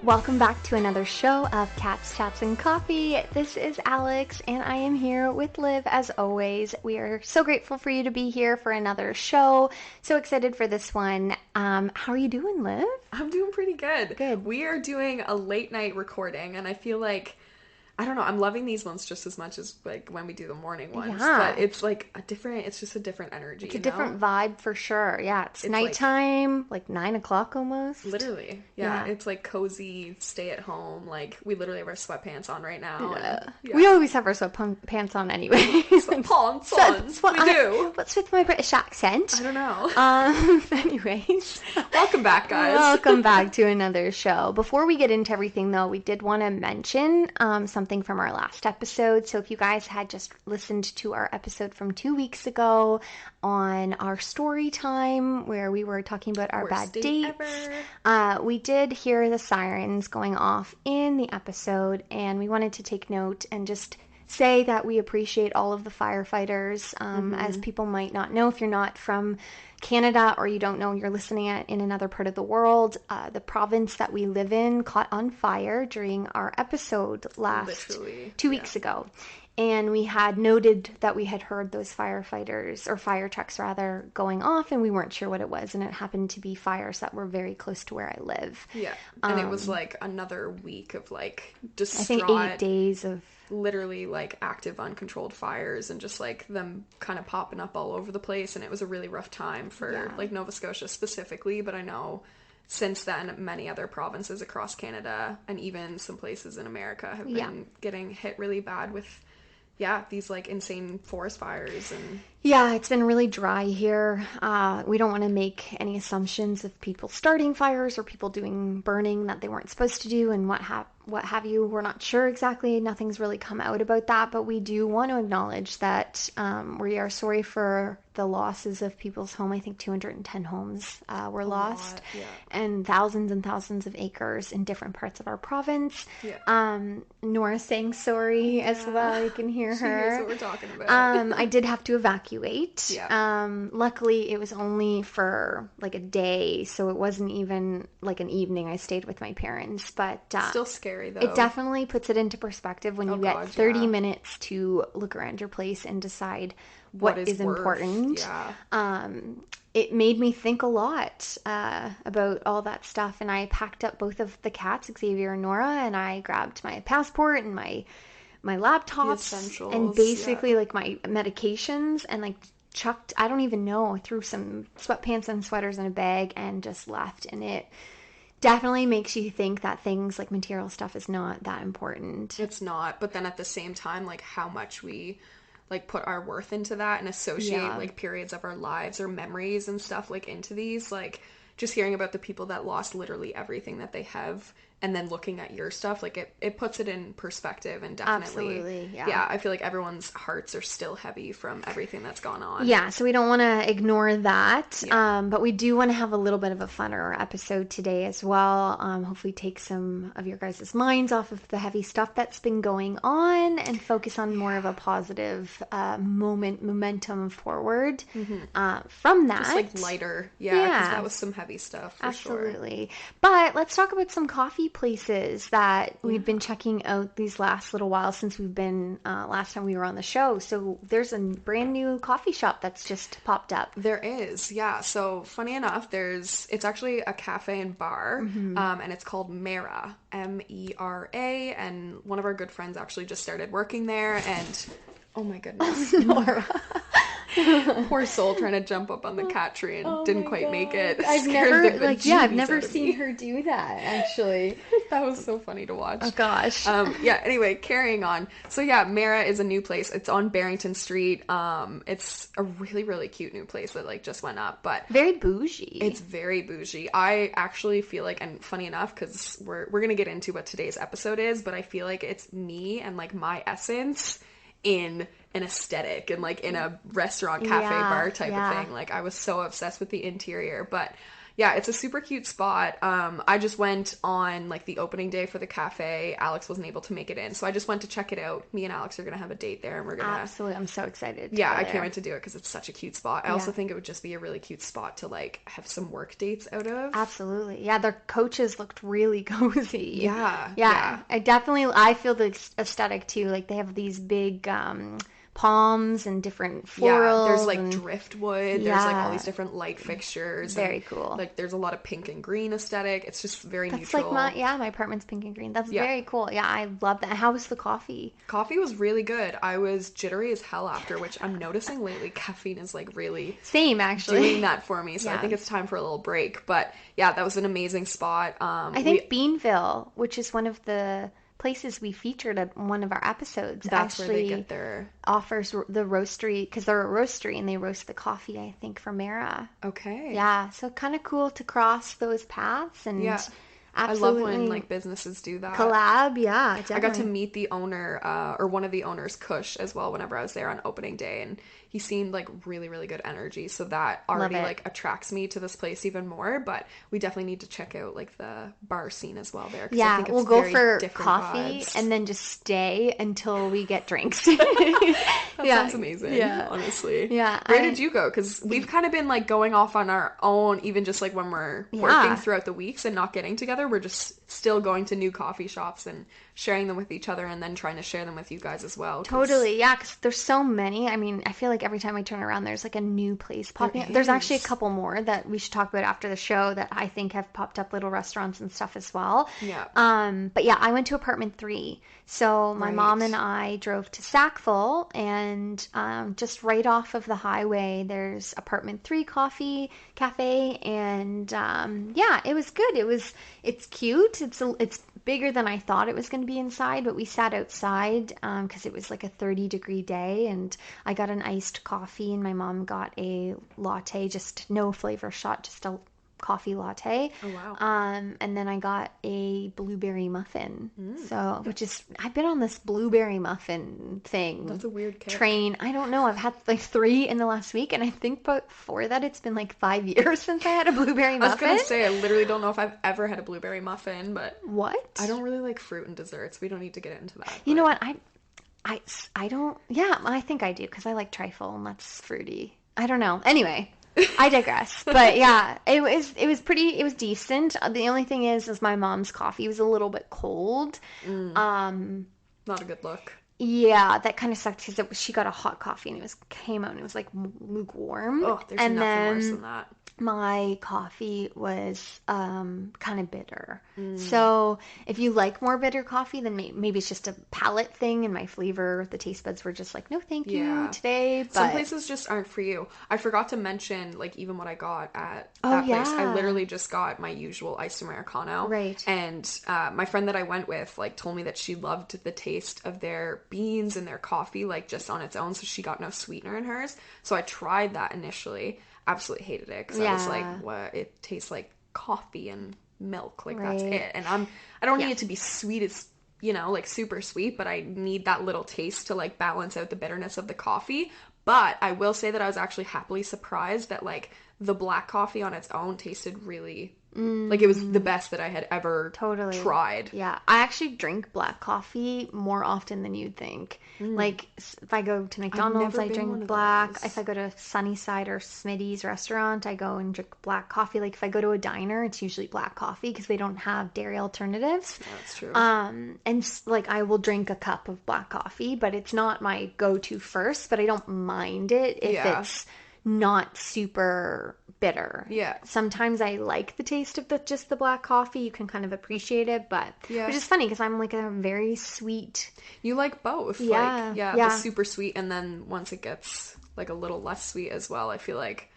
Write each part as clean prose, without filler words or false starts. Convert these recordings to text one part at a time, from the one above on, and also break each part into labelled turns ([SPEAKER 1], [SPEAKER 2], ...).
[SPEAKER 1] Welcome back to another show of Cats, Chats, and Coffee. This is Alex, and I am here with Liv as always. We are so grateful for you to be here for another show. So excited for this one. How are you doing, Liv?
[SPEAKER 2] I'm doing pretty good.
[SPEAKER 1] Good.
[SPEAKER 2] We are doing a late night recording, and I feel like, I don't know, I'm loving these ones just as much as like when we do the morning ones.
[SPEAKER 1] Yeah.
[SPEAKER 2] But it's like it's just a different energy.
[SPEAKER 1] It's a different vibe for sure. Yeah, it's
[SPEAKER 2] It's
[SPEAKER 1] nighttime, like 9 o'clock almost.
[SPEAKER 2] Literally. Yeah. It's like cozy, stay at home. Like, we literally have our sweatpants on right now.
[SPEAKER 1] Yeah.
[SPEAKER 2] And, yeah.
[SPEAKER 1] We always have our sweatpants on anyway.
[SPEAKER 2] Pants on. We do.
[SPEAKER 1] What's with my British accent?
[SPEAKER 2] I don't know.
[SPEAKER 1] Anyways.
[SPEAKER 2] Welcome back, guys.
[SPEAKER 1] Welcome back to another show. Before we get into everything, though, we did want to mention something from our last episode. So if you guys had just listened to our episode from 2 weeks ago on our story time, where we were talking about our bad dates, we did hear the sirens going off in the episode, and we wanted to take note and just say that we appreciate all of the firefighters. As people might not know, if you're not from Canada or you don't know, you're listening in another part of the world, the province that we live in caught on fire during our episode
[SPEAKER 2] Literally,
[SPEAKER 1] 2 weeks ago. And we had noted that we had heard those firefighters, or fire trucks rather, going off, and we weren't sure what it was. And it happened to be fires that were very close to where I live.
[SPEAKER 2] Yeah. And it was like another week of like distraught.
[SPEAKER 1] I think 8 days of
[SPEAKER 2] literally like active uncontrolled fires and just like them kind of popping up all over the place, and it was a really rough time for like Nova Scotia specifically, but I know since then many other provinces across Canada and even some places in America have been getting hit really bad with these like insane forest fires. And
[SPEAKER 1] it's been really dry here. We don't want to make any assumptions of people starting fires or people doing burning that they weren't supposed to do and what have you. We're not sure exactly. Nothing's really come out about that, but we do want to acknowledge that we are sorry for the losses of people's home. I think 210 homes were lost, and thousands of acres in different parts of our province. Nora's saying sorry as well. You can hear
[SPEAKER 2] she
[SPEAKER 1] her.
[SPEAKER 2] knows what we're talking about.
[SPEAKER 1] I did have to evacuate. Luckily, it was only for like a day, so it wasn't even like an evening. I stayed with my parents, but
[SPEAKER 2] still scary though.
[SPEAKER 1] It definitely puts it into perspective when you get 30 minutes to look around your place and decide what is important. It made me think a lot about all that stuff, and I packed up both of the cats, Xavier and Nora, and I grabbed my passport and my laptops and basically like my medications, and like chucked, I don't even know, threw some sweatpants and sweaters in a bag and just left. And it definitely makes you think that things like material stuff is not that important.
[SPEAKER 2] It's not, but then at the same time, like how much we like put our worth into that and associate like periods of our lives or memories and stuff like into these, like just hearing about the people that lost literally everything that they have and then looking at your stuff, like it puts it in perspective. And definitely I feel like everyone's hearts are still heavy from everything that's gone on.
[SPEAKER 1] So we don't want to ignore that, but we do want to have a little bit of a funner episode today as well. Hopefully take some of your guys' minds off of the heavy stuff that's been going on and focus on more of a positive momentum forward from that.
[SPEAKER 2] Just like lighter, because that was some heavy stuff for
[SPEAKER 1] Absolutely. But let's talk about some coffee places that we've been checking out these last little while since we've been last time we were on the show. So there's a brand new coffee shop that's just popped up.
[SPEAKER 2] There is, so funny enough, it's actually a cafe and bar, and it's called Mera, Mera, and one of our good friends actually just started working there, and oh my goodness,
[SPEAKER 1] Nora.
[SPEAKER 2] Poor soul trying to jump up on the cat tree and didn't quite make it.
[SPEAKER 1] I've never seen her do that, actually.
[SPEAKER 2] That was so funny to watch.
[SPEAKER 1] Oh gosh.
[SPEAKER 2] Anyway, carrying on. So Mera is a new place. It's on Barrington Street. It's a really, really cute new place that like just went up, but
[SPEAKER 1] very bougie.
[SPEAKER 2] It's very bougie. I actually feel like, and funny enough, because we're gonna get into what today's episode is, but I feel like it's me and like my essence in an aesthetic and like in a restaurant cafe bar type of thing. Like I was so obsessed with the interior, but Yeah, it's a super cute spot. I just went on like the opening day for the cafe. Alex wasn't able to make it in, so I just went to check it out. Me and Alex are gonna have a date there, and we're gonna.
[SPEAKER 1] Absolutely, I'm so excited to
[SPEAKER 2] Yeah,
[SPEAKER 1] go
[SPEAKER 2] I
[SPEAKER 1] there.
[SPEAKER 2] can't wait to do it because it's such a cute spot. I also think it would just be a really cute spot to like have some work dates out of.
[SPEAKER 1] Absolutely. Yeah, their coaches looked really cozy.
[SPEAKER 2] Yeah,
[SPEAKER 1] Yeah. I feel the aesthetic too. Like they have these big palms and different
[SPEAKER 2] Yeah, there's
[SPEAKER 1] florals
[SPEAKER 2] like
[SPEAKER 1] and
[SPEAKER 2] driftwood. There's like all
[SPEAKER 1] yeah,
[SPEAKER 2] these different light fixtures and
[SPEAKER 1] very cool.
[SPEAKER 2] like there's a lot of pink and green aesthetic. It's just very
[SPEAKER 1] That's like
[SPEAKER 2] neutral.
[SPEAKER 1] my apartment's pink and green. That's
[SPEAKER 2] Yeah.
[SPEAKER 1] very cool. Yeah, I love that. How was the coffee?
[SPEAKER 2] Coffee was really good. I was jittery as hell after, which I'm noticing lately caffeine is like really
[SPEAKER 1] Same actually.
[SPEAKER 2] doing that for me. So I
[SPEAKER 1] Yeah.
[SPEAKER 2] think it's time for a little break. But yeah, that was an amazing spot.
[SPEAKER 1] I think Beanville, which is one of the places we featured at one of our episodes,
[SPEAKER 2] that's where they
[SPEAKER 1] actually
[SPEAKER 2] get their
[SPEAKER 1] offers the roastery because they're a roastery and they roast the coffee, I think, for Mera.
[SPEAKER 2] okay.
[SPEAKER 1] Yeah, so kind of cool to cross those paths and
[SPEAKER 2] Yeah. I love
[SPEAKER 1] absolutely
[SPEAKER 2] when like businesses do that.
[SPEAKER 1] collab. Yeah,
[SPEAKER 2] I got to
[SPEAKER 1] definitely.
[SPEAKER 2] meet the owner, or one of the owners, Kush, as well, whenever I was there on opening day, and he seemed like really, really good energy. So that already
[SPEAKER 1] it.
[SPEAKER 2] like attracts me to this place even more. But we definitely need to check out like the bar scene as well there. 'Cause I
[SPEAKER 1] Yeah,
[SPEAKER 2] think it's
[SPEAKER 1] we'll go
[SPEAKER 2] very
[SPEAKER 1] for
[SPEAKER 2] different
[SPEAKER 1] coffee
[SPEAKER 2] vibes.
[SPEAKER 1] and then just stay until we get drinks.
[SPEAKER 2] That
[SPEAKER 1] Yeah,
[SPEAKER 2] sounds amazing.
[SPEAKER 1] yeah.
[SPEAKER 2] Honestly.
[SPEAKER 1] Yeah,
[SPEAKER 2] Where did you go? Because we've kind of been like going off on our own, even just like when we're working throughout the weeks and not getting together. We're just still going to new coffee shops and sharing them with each other and then trying to share them with you guys as well.
[SPEAKER 1] Totally, yeah, because there's so many. I mean, I feel like every time I turn around, there's like a new place popping up. There's actually a couple more that we should talk about after the show that I think have popped up, little restaurants and stuff as well.
[SPEAKER 2] Yeah.
[SPEAKER 1] But yeah, I went to apartment 3. So my mom and I drove to Sackville, and just right off of the highway, there's apartment 3 coffee cafe, and yeah, it was good. It's cute. It's bigger than I thought it was going to be inside, but we sat outside because it was like a 30-degree day, and I got an iced coffee, and my mom got a latte, just no flavor shot, just a coffee latte.
[SPEAKER 2] Oh wow.
[SPEAKER 1] And then I got a blueberry muffin. So, I've been on this blueberry muffin thing.
[SPEAKER 2] That's a weird kick.
[SPEAKER 1] Train. I don't know. I've had like 3 in the last week, and I think before that it's been like 5 years since I had a blueberry muffin.
[SPEAKER 2] I was gonna say, I literally don't know if I've ever had a blueberry muffin, but
[SPEAKER 1] What?
[SPEAKER 2] I don't really like fruit and desserts. We don't need to get into that.
[SPEAKER 1] You know what? I don't. Yeah, I think I do because I like trifle and that's fruity. I don't know. Anyway, I digress. But yeah, it was decent. The only thing is my mom's coffee was a little bit cold.
[SPEAKER 2] Not a good look.
[SPEAKER 1] Yeah, that kind of sucked because she got a hot coffee and came out and it was like lukewarm.
[SPEAKER 2] Oh, there's
[SPEAKER 1] and
[SPEAKER 2] nothing
[SPEAKER 1] then
[SPEAKER 2] worse than that.
[SPEAKER 1] my coffee was kind of bitter. So if you like more bitter coffee, then maybe it's just a palate thing, and my flavor, the taste buds were just like, no, thank you today. But
[SPEAKER 2] some places just aren't for you. I forgot to mention, like, even what I got at that place. I literally just got my usual iced Americano.
[SPEAKER 1] Right.
[SPEAKER 2] And my friend that I went with, like, told me that she loved the taste of their beans and their coffee, like, just on its own. So she got no sweetener in hers. So I tried that initially. Absolutely hated it because I was like, what? It tastes like coffee and milk. Like, that's it. And I don't need it to be sweet as, you know, like super sweet, but I need that little taste to like balance out the bitterness of the coffee. But I will say that I was actually happily surprised that like the black coffee on its own tasted really like it was the best that I had ever tried.
[SPEAKER 1] Yeah, I actually drink black coffee more often than you'd think. Like if I go to McDonald's, I drink black. If I go to Sunnyside or Smitty's restaurant, I go and drink black coffee. Like if I go to a diner, it's usually black coffee because they don't have dairy alternatives.
[SPEAKER 2] Yeah, that's true.
[SPEAKER 1] And like I will drink a cup of black coffee, but it's not my go-to first, but I don't mind it if it's not super bitter.
[SPEAKER 2] Yeah.
[SPEAKER 1] Sometimes I like the taste of just the black coffee. You can kind of appreciate it, but which is funny because I'm like a very sweet.
[SPEAKER 2] You like both.
[SPEAKER 1] Yeah.
[SPEAKER 2] Like, the super sweet, and then once it gets like a little less sweet as well, I feel like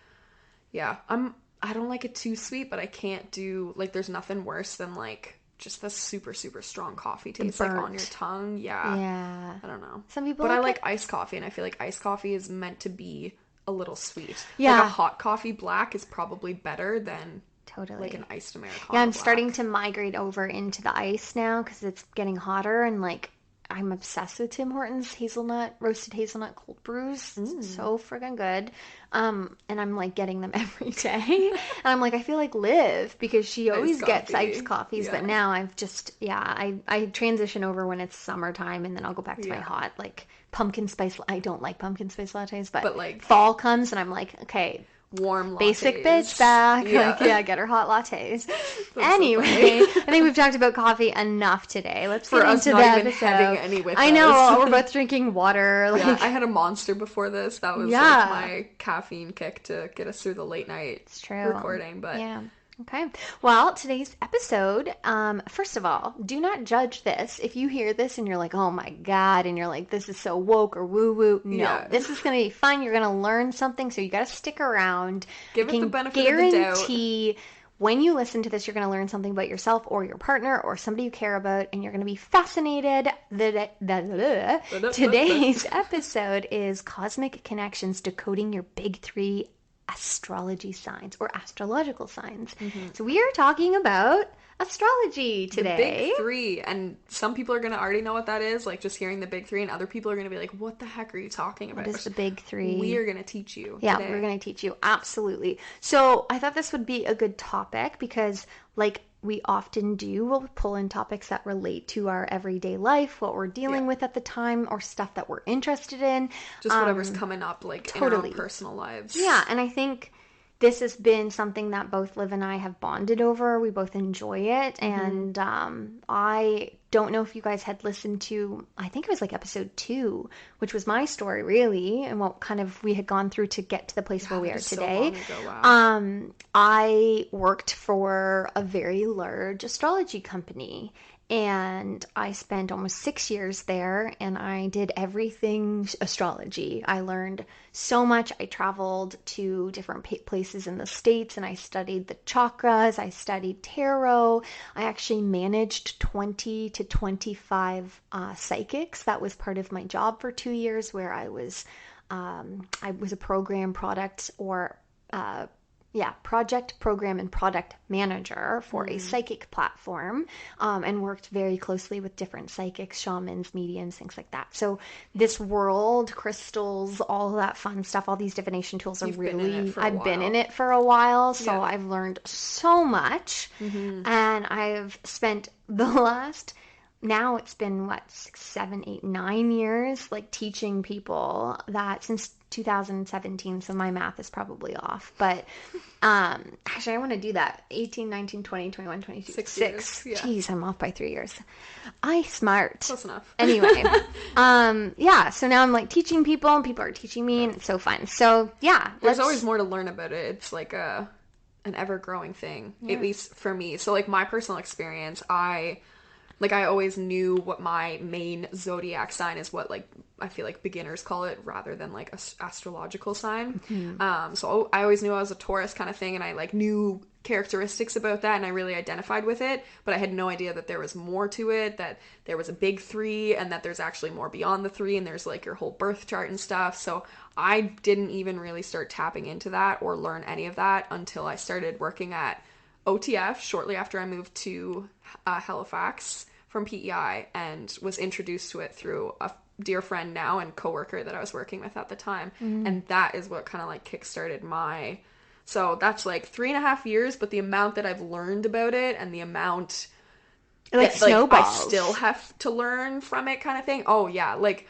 [SPEAKER 2] I don't like it too sweet, but I can't do like there's nothing worse than like just the super, super strong coffee taste like on your tongue. Yeah. I don't know.
[SPEAKER 1] Some people
[SPEAKER 2] But I like
[SPEAKER 1] it.
[SPEAKER 2] iced coffee, and I feel like iced coffee is meant to be a little sweet.
[SPEAKER 1] Yeah.
[SPEAKER 2] Like a hot coffee black is probably better than like an iced Americano.
[SPEAKER 1] Yeah, I'm
[SPEAKER 2] black.
[SPEAKER 1] starting to migrate over into the ice now because it's getting hotter, and like I'm obsessed with Tim Hortons roasted hazelnut cold brews. So friggin' good. And I'm like getting them every day. And I'm like, I feel like Liv, because she always gets iced coffees, but now I've just, I transition over when it's summertime, and then I'll go back to my hot, like pumpkin spice. I don't like pumpkin spice lattes, but like fall comes and I'm like, okay,
[SPEAKER 2] warm lattes.
[SPEAKER 1] Basic bitch back. Get her hot lattes. Anyway, so I think we've talked about coffee enough today. Let's get into that. Even having any with I know, us. We're both drinking water.
[SPEAKER 2] Like, I had a Monster before this. That was like my caffeine kick to get us through the late night recording. But
[SPEAKER 1] okay. Well, today's episode, first of all, do not judge this. If you hear this and you're like, oh my God, and you're like, this is so woke or woo-woo. No, this is going to be fun. You're going to learn something, so you got to stick around.
[SPEAKER 2] Give it the benefit of the doubt.
[SPEAKER 1] Guarantee when you listen to this, you're going to learn something about yourself or your partner or somebody you care about, and you're going to be fascinated. Today's episode is Cosmic Connections, Decoding Your Big Three Astrology signs or astrological signs. So we are talking about astrology today.
[SPEAKER 2] The big three. And some people are going to already know what that is, like just hearing the big three, and other people are going to be like, what the heck are you talking about?
[SPEAKER 1] What is the big three?
[SPEAKER 2] We are going to teach you
[SPEAKER 1] today. We're going to teach you. Absolutely. So I thought this would be a good topic because, like we often do, we'll pull in topics that relate to our everyday life, what we're dealing with at the time, or stuff that we're interested in.
[SPEAKER 2] Just whatever's coming up, like in our own personal lives.
[SPEAKER 1] Yeah, and I think this has been something that both Liv and I have bonded over. We both enjoy it. And I don't know if you guys had listened to, I think it was like episode 2, which was my story really, and what kind of we had gone through to get to the place where we are today.
[SPEAKER 2] So long ago, wow.
[SPEAKER 1] I worked for a very large astrology company. And I spent almost 6 years there, and I did everything astrology. I learned so much. I traveled to different places in the States, and I studied the chakras. I studied tarot. I actually managed 20 to 25 psychics. That was part of my job for 2 years, where I was a program, product, or project, program, and product manager for a psychic platform, and worked very closely with different psychics, shamans, mediums, things like that. So this world, crystals, all of that fun stuff, all these divination tools I've been in it for a while. So I've learned so much, and I've spent the last, now it's been 6, 7, 8, 9 years, like teaching people that since 2017, so my math is probably off, but actually I want to do that. 18, 19, 20, 21, 22, 6 years. Yeah. Jeez, I'm off by 3 years. Smart.
[SPEAKER 2] Close enough.
[SPEAKER 1] Anyway, so now I'm like teaching people, and people are teaching me, and it's so fun. So
[SPEAKER 2] there's always more to learn about it. It's like an ever-growing thing, at least for me. So like my personal experience, I always knew what my main zodiac sign is, what like I feel like beginners call it, rather than like a astrological sign. So I always knew I was a Taurus kind of thing, and I like knew characteristics about that, and I really identified with it, but I had no idea that there was more to it, that there was a big 3, and that there's actually more beyond the 3, and there's like your whole birth chart and stuff. So I didn't even really start tapping into that or learn any of that until I started working at OTF shortly after I moved to Halifax from PEI, and was introduced to it through a dear friend now and coworker that I was working with at the time. And that is what kind of like kickstarted so that's like 3.5 years, but the amount that I've learned about it, and the amount
[SPEAKER 1] like snowballs.
[SPEAKER 2] I still have to learn from it, kind of thing. Oh yeah, like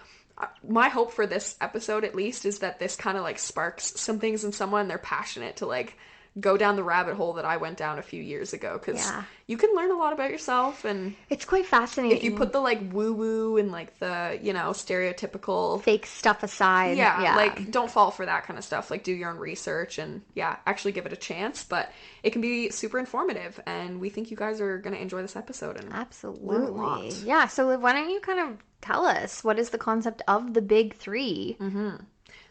[SPEAKER 2] my hope for this episode at least is that this kind of like sparks some things in someone. They're passionate to like go down the rabbit hole that I went down a few years ago, because you can learn a lot about yourself, and
[SPEAKER 1] it's quite fascinating
[SPEAKER 2] if you put the like woo woo and like the stereotypical
[SPEAKER 1] fake stuff aside.
[SPEAKER 2] Like don't fall for that kind of stuff. Like do your own research and actually give it a chance. But it can be super informative, and we think you guys are going to enjoy this episode and
[SPEAKER 1] absolutely
[SPEAKER 2] learn a lot.
[SPEAKER 1] Yeah, so why don't you kind of tell us, what is the concept of the big 3?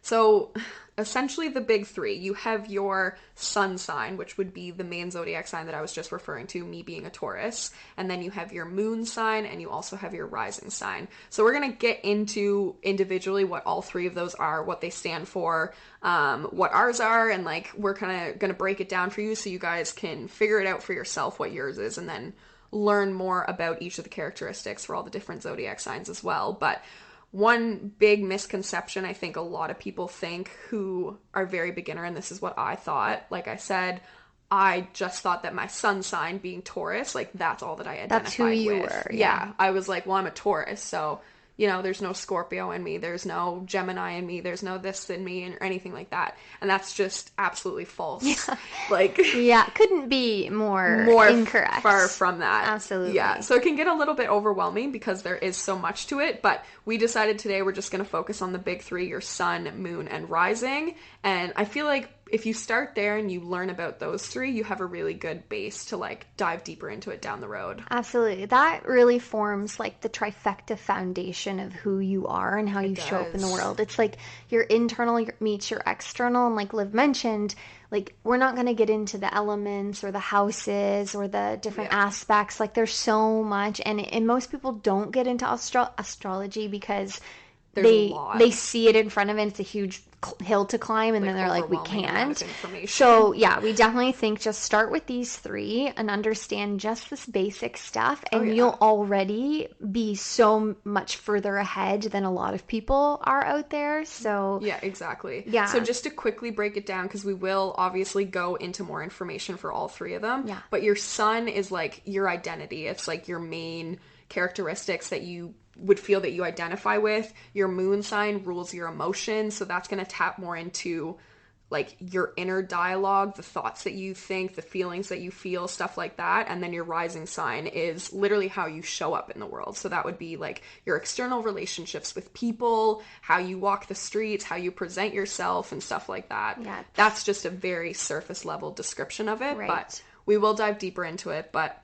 [SPEAKER 2] So essentially the big 3, you have your sun sign, which would be the main zodiac sign that I was just referring to, me being a Taurus. And then you have your moon sign, and you also have your rising sign. So we're going to get into individually what all 3 of those are, what they stand for, what ours are, and like we're kind of going to break it down for you so you guys can figure it out for yourself what yours is, and then learn more about each of the characteristics for all the different zodiac signs as well. But one big misconception I think a lot of people think who are very beginner, and this is what I thought, like I said, I just thought that my sun sign being Taurus, like that's all that I identified with.
[SPEAKER 1] That's who you were.
[SPEAKER 2] Yeah. I was like, well, I'm a Taurus, so you know, there's no Scorpio in me, there's no Gemini in me, there's no this in me, or anything like that. And that's just absolutely false.
[SPEAKER 1] Yeah.
[SPEAKER 2] Like,
[SPEAKER 1] yeah, couldn't be more incorrect.
[SPEAKER 2] Far from that.
[SPEAKER 1] Absolutely.
[SPEAKER 2] Yeah. So it can get a little bit overwhelming because there is so much to it. But we decided today we're just going to focus on the big three, your sun, moon, and rising. And I feel like if you start there and you learn about those three, you have a really good base to like dive deeper into it down the road.
[SPEAKER 1] Absolutely. That really forms like the trifecta foundation of who you are and how you show up in the world. It's like your internal meets your external. And like Liv mentioned, like we're not going to get into the elements or the houses or the different aspects. Like there's so much. And most people don't get into astrology because they see it in front of it. It's a huge hill to climb, and then they're like, we can't. So yeah, we definitely think just start with these three and understand just this basic stuff, and you'll already be so much further ahead than a lot of people are out there. So
[SPEAKER 2] yeah, exactly.
[SPEAKER 1] Yeah.
[SPEAKER 2] So just to quickly break it down, because we will obviously go into more information for all three of them.
[SPEAKER 1] Yeah.
[SPEAKER 2] But your sun is like your identity. It's like your main characteristics that you would feel that you identify with. Your moon sign rules your emotions, so that's going to tap more into like your inner dialogue, the thoughts that you think, the feelings that you feel, stuff like that. And then your rising sign is literally how you show up in the world. So that would be like your external relationships with people, how you walk the streets, how you present yourself, and stuff like that.
[SPEAKER 1] Yeah.
[SPEAKER 2] That's just a very surface level description of it,
[SPEAKER 1] Right.
[SPEAKER 2] But we will dive deeper into it. But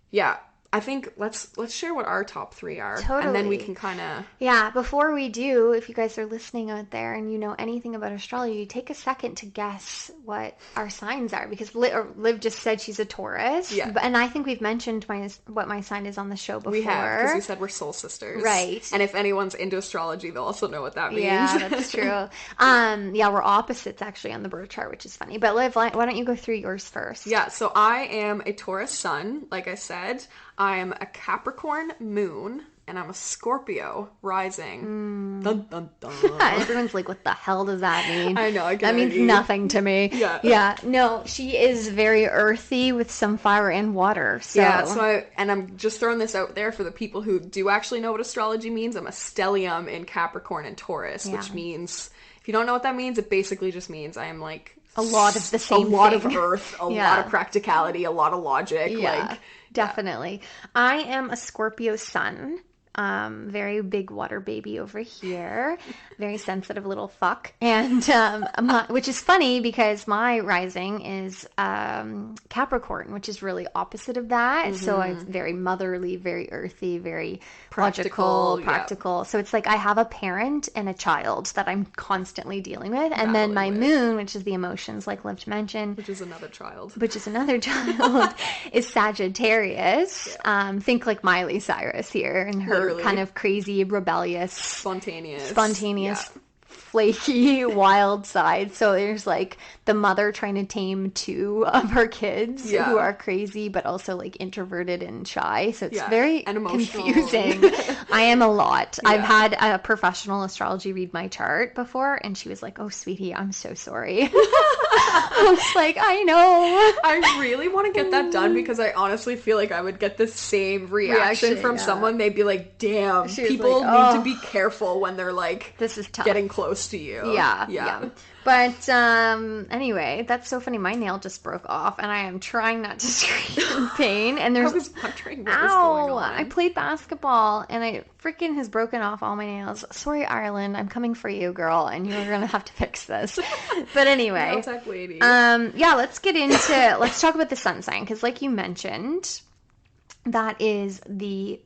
[SPEAKER 2] yeah, I think let's share what our top three are.
[SPEAKER 1] Totally.
[SPEAKER 2] And then we can kind of...
[SPEAKER 1] Yeah, before we do, if you guys are listening out there and you know anything about astrology, take a second to guess what our signs are. Because Liv just said she's a Taurus.
[SPEAKER 2] Yeah.
[SPEAKER 1] And I think we've mentioned what my sign is on the show before.
[SPEAKER 2] We have, because we said we're soul sisters.
[SPEAKER 1] Right.
[SPEAKER 2] And if anyone's into astrology, they'll also know what that means.
[SPEAKER 1] Yeah, that's true. Yeah, we're opposites actually on the birth chart, which is funny. But Liv, why don't you go through yours first?
[SPEAKER 2] Yeah, so I am a Taurus sun, like I said. I'm a Capricorn moon, and I'm a Scorpio rising. Dun, dun, dun.
[SPEAKER 1] Everyone's like, what the hell does that mean?
[SPEAKER 2] I know.
[SPEAKER 1] That means nothing to me.
[SPEAKER 2] Yeah.
[SPEAKER 1] Yeah. No, she is very earthy with some fire and water. So.
[SPEAKER 2] Yeah, I'm just throwing this out there for the people who do actually know what astrology means. I'm a stellium in Capricorn and Taurus, which means, if you don't know what that means, it basically just means I am like
[SPEAKER 1] a lot of the same
[SPEAKER 2] thing. A lot
[SPEAKER 1] thing.
[SPEAKER 2] of earth, a lot of practicality, a lot of logic.
[SPEAKER 1] Yeah,
[SPEAKER 2] like
[SPEAKER 1] definitely. Yeah. I am a Scorpio sun. Very big water baby over here. Very sensitive little fuck. And which is funny because my rising is Capricorn, which is really opposite of that. Mm-hmm. So I'm very motherly, very earthy, very practical. Yeah. So it's like I have a parent and a child that I'm constantly dealing with. And then my moon, which is the emotions, like Liv mentioned.
[SPEAKER 2] Which is another child,
[SPEAKER 1] is Sagittarius. Yeah. Think like Miley Cyrus here and her kind of crazy, rebellious, spontaneous, flaky, wild side. So there's like the mother trying to tame two of her kids who are crazy, but also like introverted and shy. So it's very confusing. I am a lot. Yeah. I've had a professional astrology read my chart before, and she was like, "Oh, sweetie, I'm so sorry." I was like, I know.
[SPEAKER 2] I really want to get that done because I honestly feel like I would get the same reaction from someone. They'd be like, damn, people need to be careful when they're like,
[SPEAKER 1] this is tough.
[SPEAKER 2] Getting close to you.
[SPEAKER 1] Yeah. But anyway, that's so funny. My nail just broke off, and I am trying not to scream in pain. And there's
[SPEAKER 2] I was wondering what was going on.
[SPEAKER 1] I played basketball, and I freaking has broken off all my nails. Sorry, Ireland. I'm coming for you, girl, and you're gonna have to fix this. But anyway,
[SPEAKER 2] nail tech lady.
[SPEAKER 1] Let's talk about the sun sign, because like you mentioned, that is the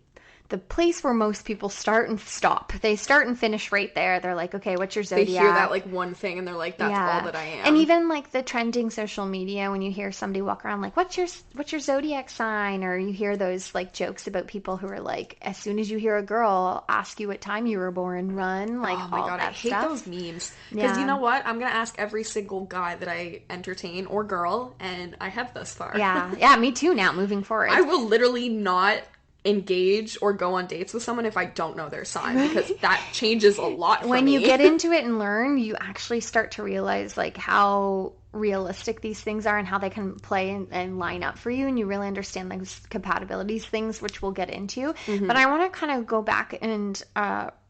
[SPEAKER 1] the place where most people start and stop. They start and finish right there. They're like, okay, what's your zodiac?
[SPEAKER 2] They hear that like one thing and they're like, that's all that I am.
[SPEAKER 1] And even like the trending social media, when you hear somebody walk around like, what's your zodiac sign? Or you hear those like jokes about people who are like, as soon as you hear a girl ask you what time you were born, run. Like,
[SPEAKER 2] oh my God, I hate those memes. Because you know what? I'm going to ask every single guy that I entertain or girl, and I have thus far.
[SPEAKER 1] Yeah, me too now, moving forward.
[SPEAKER 2] I will literally not engage or go on dates with someone if I don't know their sign, because that changes a lot for
[SPEAKER 1] when
[SPEAKER 2] me.
[SPEAKER 1] You get into it and learn, you actually start to realize like how realistic these things are and how they can play and line up for you, and you really understand like compatibilities things, which we'll get into. But I want to kind of go back and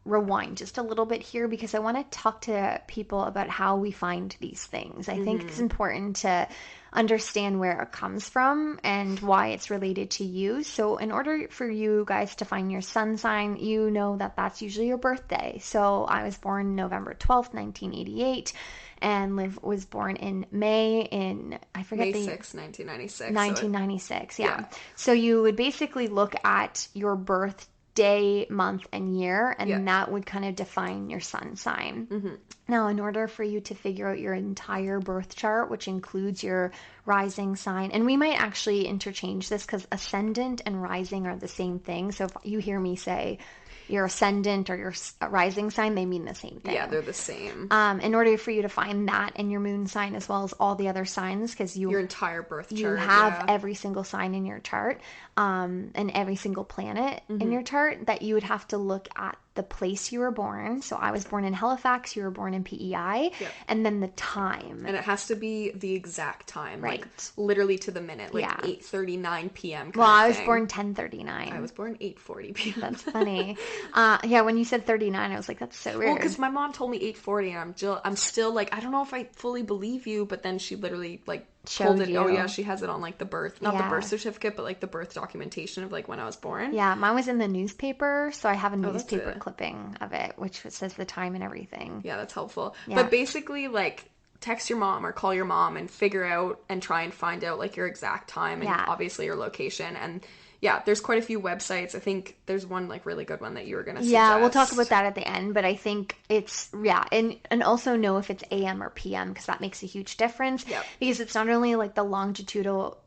[SPEAKER 1] rewind just a little bit here, because I want to talk to people about how we find these things. I think it's important to understand where it comes from and why it's related to you. So in order for you guys to find your sun sign, you know that that's usually your birthday. So I was born November 12th, 1988, and Liv was born in May I forget
[SPEAKER 2] May 6th, 1996.
[SPEAKER 1] 1996, yeah. So you would basically look at your birth day, month, and year, and that would kind of define your sun sign. Now, in order for you to figure out your entire birth chart, which includes your rising sign, and we might actually interchange this because ascendant and rising are the same thing. So if you hear me say your ascendant or your rising sign, they mean the same thing.
[SPEAKER 2] Yeah, they're the same.
[SPEAKER 1] In order for you to find that and your moon sign as well as all the other signs, because your
[SPEAKER 2] entire birth chart,
[SPEAKER 1] you have every single sign in your chart, and every single planet in your chart, that you would have to look at the place you were born. So I was born in Halifax, you were born in PEI, and then the time.
[SPEAKER 2] And it has to be the exact time,
[SPEAKER 1] right?
[SPEAKER 2] Like literally to the minute, like 8:39 p.m.
[SPEAKER 1] Well, I was born 10:39.
[SPEAKER 2] I was born 8:40 p.m.
[SPEAKER 1] That's funny. Yeah, when you said 39, I was like, that's so weird.
[SPEAKER 2] Well, because my mom told me 8:40, and I'm still like, I don't know if I fully believe you, but then she literally like told it. Oh yeah, she has it on like the birth, not the birth certificate, but like the birth documentation of like when I was born.
[SPEAKER 1] Yeah, mine was in the newspaper, so I have a newspaper clipping of it, which says the time and everything.
[SPEAKER 2] Yeah, that's helpful. Yeah. But basically, like, text your mom or call your mom and figure out and try and find out like your exact time and obviously your location. And yeah, there's quite a few websites. I think there's one like really good one that you were going to suggest.
[SPEAKER 1] Yeah, we'll talk about that at the end, but I think it's, and also know if it's AM or PM, because that makes a huge difference.
[SPEAKER 2] Yep.
[SPEAKER 1] Because it's not only like the longitudinal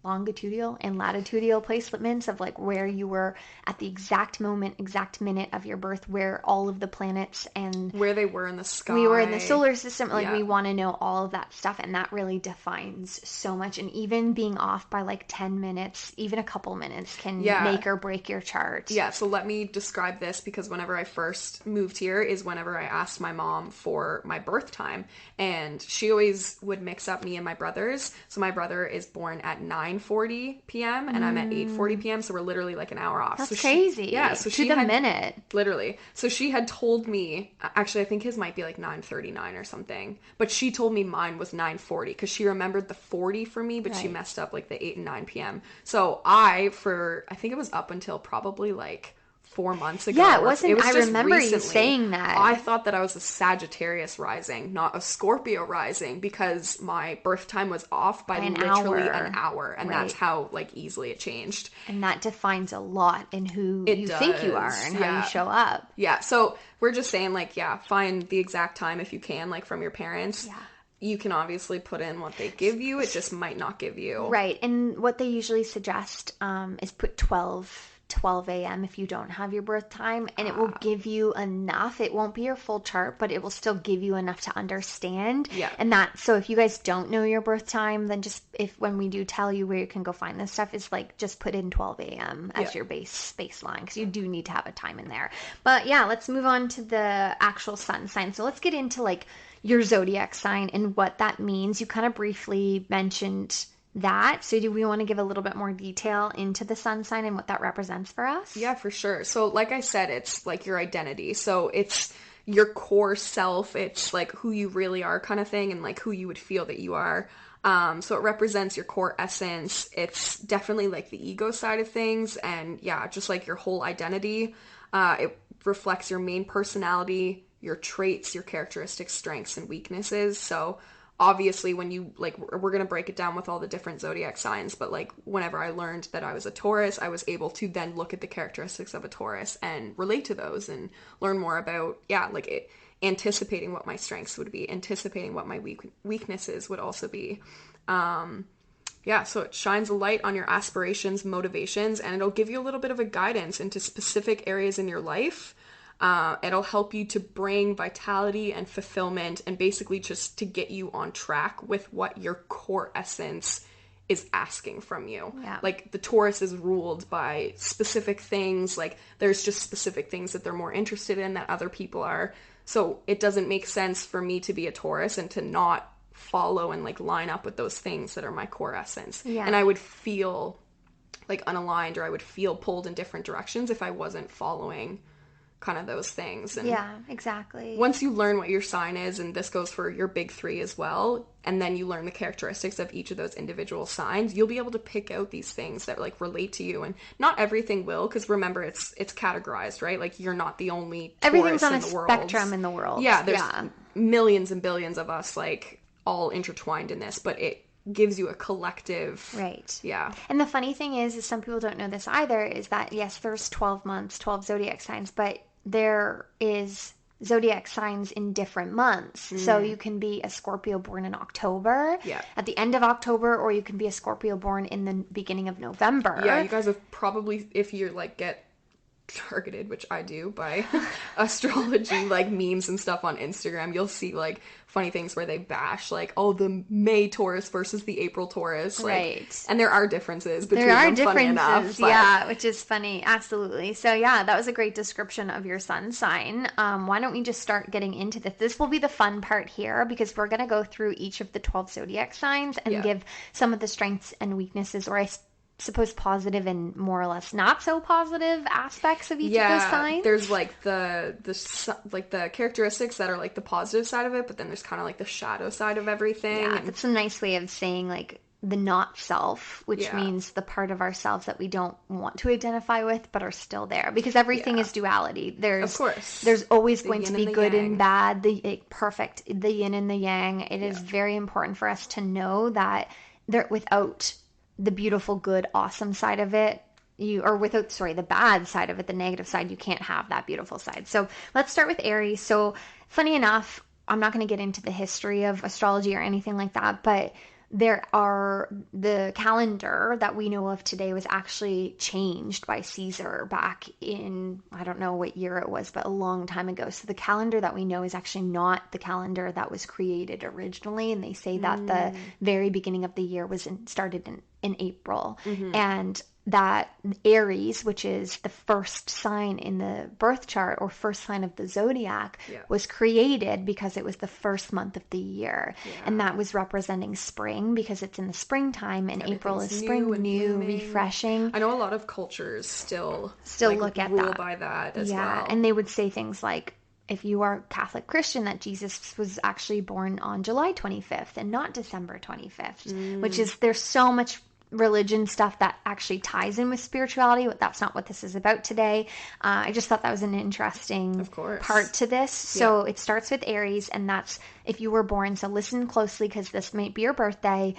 [SPEAKER 1] and latitudinal placements of like where you were at the exact moment, exact minute of your birth, where all of the planets and
[SPEAKER 2] where they were in the sky.
[SPEAKER 1] We were in the solar system. Like we want to know all of that stuff, and that really defines so much. And even being off by like 10 minutes, even a couple minutes can make or break your chart.
[SPEAKER 2] Yeah, so let me describe this, because whenever I first moved here is whenever I asked my mom for my birth time, and she always would mix up me and my brother's. So my brother is born at 9:40 p.m. and I'm at 8:40 p.m. So we're literally like an hour off.
[SPEAKER 1] That's crazy.
[SPEAKER 2] Yeah. So
[SPEAKER 1] to the minute.
[SPEAKER 2] Literally. So she had told me, actually I think his might be like 9:39 or something, but she told me mine was 9:40 because she remembered the 40 for me, but she messed up like the 8 and 9 p.m. So I think it was up until probably like 4 months ago.
[SPEAKER 1] Yeah, it wasn't. I
[SPEAKER 2] just
[SPEAKER 1] remember
[SPEAKER 2] recently,
[SPEAKER 1] you saying that.
[SPEAKER 2] I thought that I was a Sagittarius rising, not a Scorpio rising, because my birth time was off by literally an hour, and that's how like easily it changed.
[SPEAKER 1] And that defines a lot in who you think you are and how you show up.
[SPEAKER 2] Yeah. So we're just saying like, find the exact time if you can, like from your parents. Yeah. You can obviously put in what they give you. It just might not give you.
[SPEAKER 1] Right. And what they usually suggest is put 12 a.m. if you don't have your birth time, and it will give you enough. It won't be your full chart, but it will still give you enough to understand.
[SPEAKER 2] Yeah.
[SPEAKER 1] And so if you guys don't know your birth time, then just when we do tell you where you can go find this stuff, is like just put in 12 a.m. as your baseline, because you do need to have a time in there. But yeah, let's move on to the actual sun sign. So let's get into like your zodiac sign and what that means. You kind of briefly mentioned that. So do we want to give a little bit more detail into the sun sign and what that represents for us?
[SPEAKER 2] Yeah, for sure. So like I said, it's like your identity. So it's your core self. It's like who you really are kind of thing, and like who you would feel that you are. So it represents your core essence. It's definitely like the ego side of things, and just like your whole identity. It reflects your main personality, your traits, your characteristics, strengths, and weaknesses. So obviously when you, like, we're going to break it down with all the different zodiac signs, but like whenever I learned that I was a Taurus, I was able to then look at the characteristics of a Taurus and relate to those and learn more about, like anticipating what my strengths would be, anticipating what my weaknesses would also be. So it shines a light on your aspirations, motivations, and it'll give you a little bit of a guidance into specific areas in your life. It'll help you to bring vitality and fulfillment, and basically just to get you on track with what your core essence is asking from you.
[SPEAKER 1] Yeah.
[SPEAKER 2] Like the Taurus is ruled by specific things. Like there's just specific things that they're more interested in that other people are. So it doesn't make sense for me to be a Taurus and to not follow and like line up with those things that are my core essence.
[SPEAKER 1] Yeah.
[SPEAKER 2] And I would feel like unaligned, or I would feel pulled in different directions if I wasn't following kind of those things. And
[SPEAKER 1] yeah, exactly.
[SPEAKER 2] once you learn what your sign is, and this goes for your big three as well, and then you learn the characteristics of each of those individual signs, you'll be able to pick out these things that like relate to you. And not everything will, because remember, it's categorized, right? Like you're not the only
[SPEAKER 1] everything's
[SPEAKER 2] Taurus
[SPEAKER 1] on a spectrum in the world.
[SPEAKER 2] Yeah, there's millions and billions of us like all intertwined in this, but it gives you a collective.
[SPEAKER 1] Right.
[SPEAKER 2] Yeah.
[SPEAKER 1] And the funny thing is some people don't know this either, is that yes, there's 12 months, 12 zodiac signs, but there is zodiac signs in different months. So you can be a Scorpio born in October, at the end of October, or you can be a Scorpio born in the beginning of November.
[SPEAKER 2] Yeah, you guys have probably, if you're like get targeted, which I do, by astrology like memes and stuff on Instagram, you'll see like funny things where they bash like, oh, the May Taurus versus the April Taurus, like,
[SPEAKER 1] right?
[SPEAKER 2] And there are differences between them, funny enough, but...
[SPEAKER 1] yeah, which is funny. Absolutely. So yeah, that was a great description of your sun sign. Why don't we just start getting into this? This will be the fun part here, because we're going to go through each of the 12 zodiac signs and give some of the strengths and weaknesses, or I suppose positive and more or less not so positive aspects of each of those signs.
[SPEAKER 2] There's like the characteristics that are like the positive side of it, but then there's kind of like the shadow side of everything.
[SPEAKER 1] Yeah, that's a nice way of saying like the not self, which means the part of ourselves that we don't want to identify with but are still there, because everything is duality. There's always going to be good and bad, the yin and the yang. It is very important for us to know that without the beautiful, good, awesome side of it, the bad side of it, the negative side, you can't have that beautiful side. So let's start with Aries. So funny enough, I'm not going to get into the history of astrology or anything like that, but the calendar that we know of today was actually changed by Caesar back in, I don't know what year it was, but a long time ago. So the calendar that we know is actually not the calendar that was created originally. And they say that the very beginning of the year started in April. And that Aries, which is the first sign in the birth chart or first sign of the zodiac, was created because it was the first month of the year. And that was representing spring, because it's in the springtime, and April is spring, new, refreshing.
[SPEAKER 2] I know a lot of cultures still
[SPEAKER 1] look at
[SPEAKER 2] rule
[SPEAKER 1] that
[SPEAKER 2] by that as well.
[SPEAKER 1] And they would say things like, if you are Catholic Christian, that Jesus was actually born on July 25th and not December 25th, which is, there's so much religion stuff that actually ties in with spirituality, but that's not what this is about today. I just thought that was an interesting part to this. So it starts with Aries, and that's if you were born, so listen closely because this might be your birthday,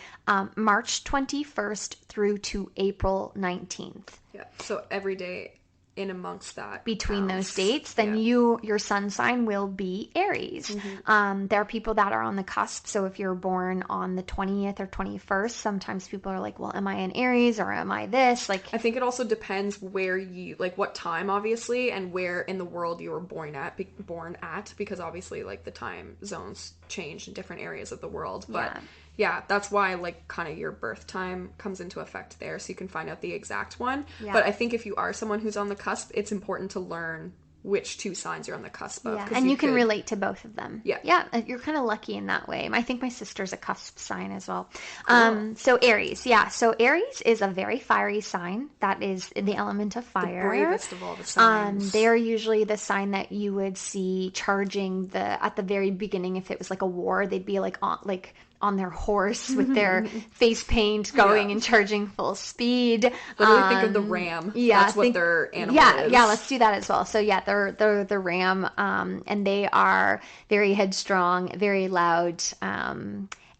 [SPEAKER 1] March 21st through to April 19th.
[SPEAKER 2] Yeah, so every day in amongst that
[SPEAKER 1] between those dates, then your sun sign will be Aries. There are people that are on the cusp. So if you're born on the 20th or 21st, sometimes people are like, well, am I an Aries or am I this? Like,
[SPEAKER 2] I think it also depends where you, like what time obviously, and where in the world you were born at, because obviously like the time zones change in different areas of the world. But yeah, that's why like kind of your birth time comes into effect there, so you can find out the exact one. But I think if you are someone who's on the cusp, it's important to learn which two signs you're on the cusp of.
[SPEAKER 1] And you can relate to both of them.
[SPEAKER 2] Yeah,
[SPEAKER 1] you're kind of lucky in that way. I think my sister's a cusp sign as well.
[SPEAKER 2] Cool.
[SPEAKER 1] So Aries, so Aries is a very fiery sign. That is the element of fire.
[SPEAKER 2] The bravest of all the signs.
[SPEAKER 1] They are usually the sign that you would see charging at the very beginning. If it was like a war, they'd be on their horse with their face paint going and charging full speed.
[SPEAKER 2] Literally think of the ram. That's what their animal is.
[SPEAKER 1] Yeah, let's do that as well. So they're the ram, and they are very headstrong, very loud,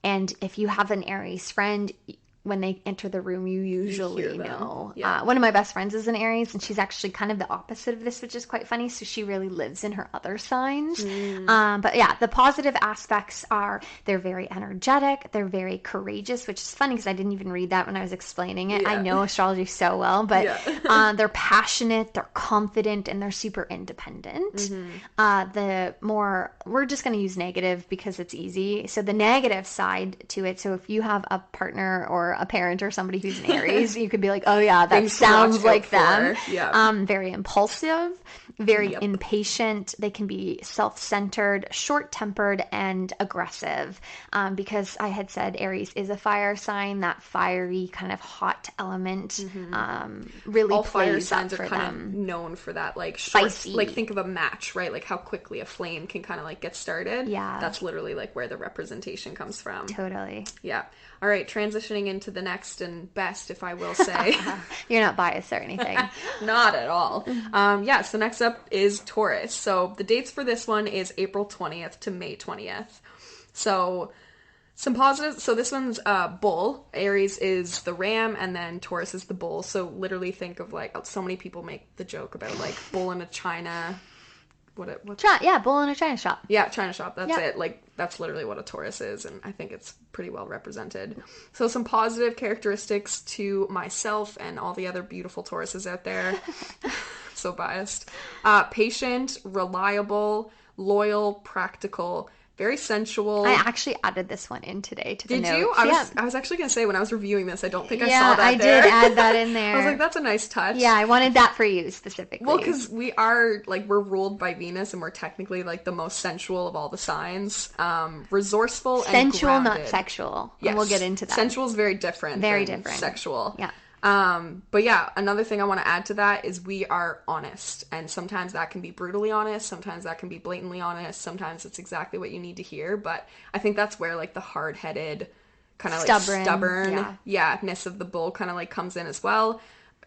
[SPEAKER 1] And if you have an Aries friend, when they enter the room, you usually know.
[SPEAKER 2] Yeah.
[SPEAKER 1] One of my best friends is an Aries, and she's actually kind of the opposite of this, which is quite funny. So she really lives in her other signs. But yeah, the positive aspects are they're very energetic, they're very courageous, which is funny because I didn't even read that when I was explaining it. I know astrology so well, but they're passionate, they're confident, and they're super independent. We're just going to use negative because it's easy. So the negative side to it, so if you have a partner or a parent or somebody who's an Aries, you could be like, oh yeah, that sounds like them. Very impulsive, very impatient. They can be self-centered, short-tempered, and aggressive. Because I had said Aries is a fire sign, that fiery kind of hot element really
[SPEAKER 2] all
[SPEAKER 1] plays
[SPEAKER 2] fire signs
[SPEAKER 1] up
[SPEAKER 2] are
[SPEAKER 1] for
[SPEAKER 2] kind
[SPEAKER 1] them.
[SPEAKER 2] of known for that, like short,
[SPEAKER 1] Spicy.
[SPEAKER 2] like think of a match, right? Like how quickly a flame can kind of like get started.
[SPEAKER 1] Yeah.
[SPEAKER 2] That's literally like where the representation comes from.
[SPEAKER 1] Totally.
[SPEAKER 2] Yeah. All right, transitioning into the next and best, if I will say.
[SPEAKER 1] You're not biased or anything.
[SPEAKER 2] Not at all. Yeah, so next up is Taurus. So the dates for this one is April 20th to May 20th. So some positives. So this one's bull. Aries is the ram, and then Taurus is the bull. So literally think of like, so many people make the joke about like bull in a china. Bull in a china shop. Yeah, china shop. That's it. Like that's literally what a Taurus is, and I think it's pretty well represented. So some positive characteristics to myself and all the other beautiful Tauruses out there. So biased. Patient, reliable, loyal, practical, very sensual.
[SPEAKER 1] I actually added this one in today to the notes.
[SPEAKER 2] Did you? I was actually going to say, when I was reviewing this, I don't think I saw that
[SPEAKER 1] I
[SPEAKER 2] there.
[SPEAKER 1] did add that in there.
[SPEAKER 2] I was like, that's a nice touch.
[SPEAKER 1] Yeah, I wanted that for you specifically.
[SPEAKER 2] Well, because we're ruled by Venus, and we're technically like the most sensual of all the signs. Resourceful and
[SPEAKER 1] sensual,
[SPEAKER 2] grounded.
[SPEAKER 1] not sexual.
[SPEAKER 2] Yes.
[SPEAKER 1] And we'll get into that.
[SPEAKER 2] Sensual is very different.
[SPEAKER 1] Very
[SPEAKER 2] than
[SPEAKER 1] different.
[SPEAKER 2] Sexual.
[SPEAKER 1] Yeah.
[SPEAKER 2] But yeah, another thing I want to add to that is we are honest, and sometimes that can be brutally honest, sometimes that can be blatantly honest, sometimes it's exactly what you need to hear, but I think that's where like the hard-headed kind of like stubbornness of the bull kind of like comes in as well.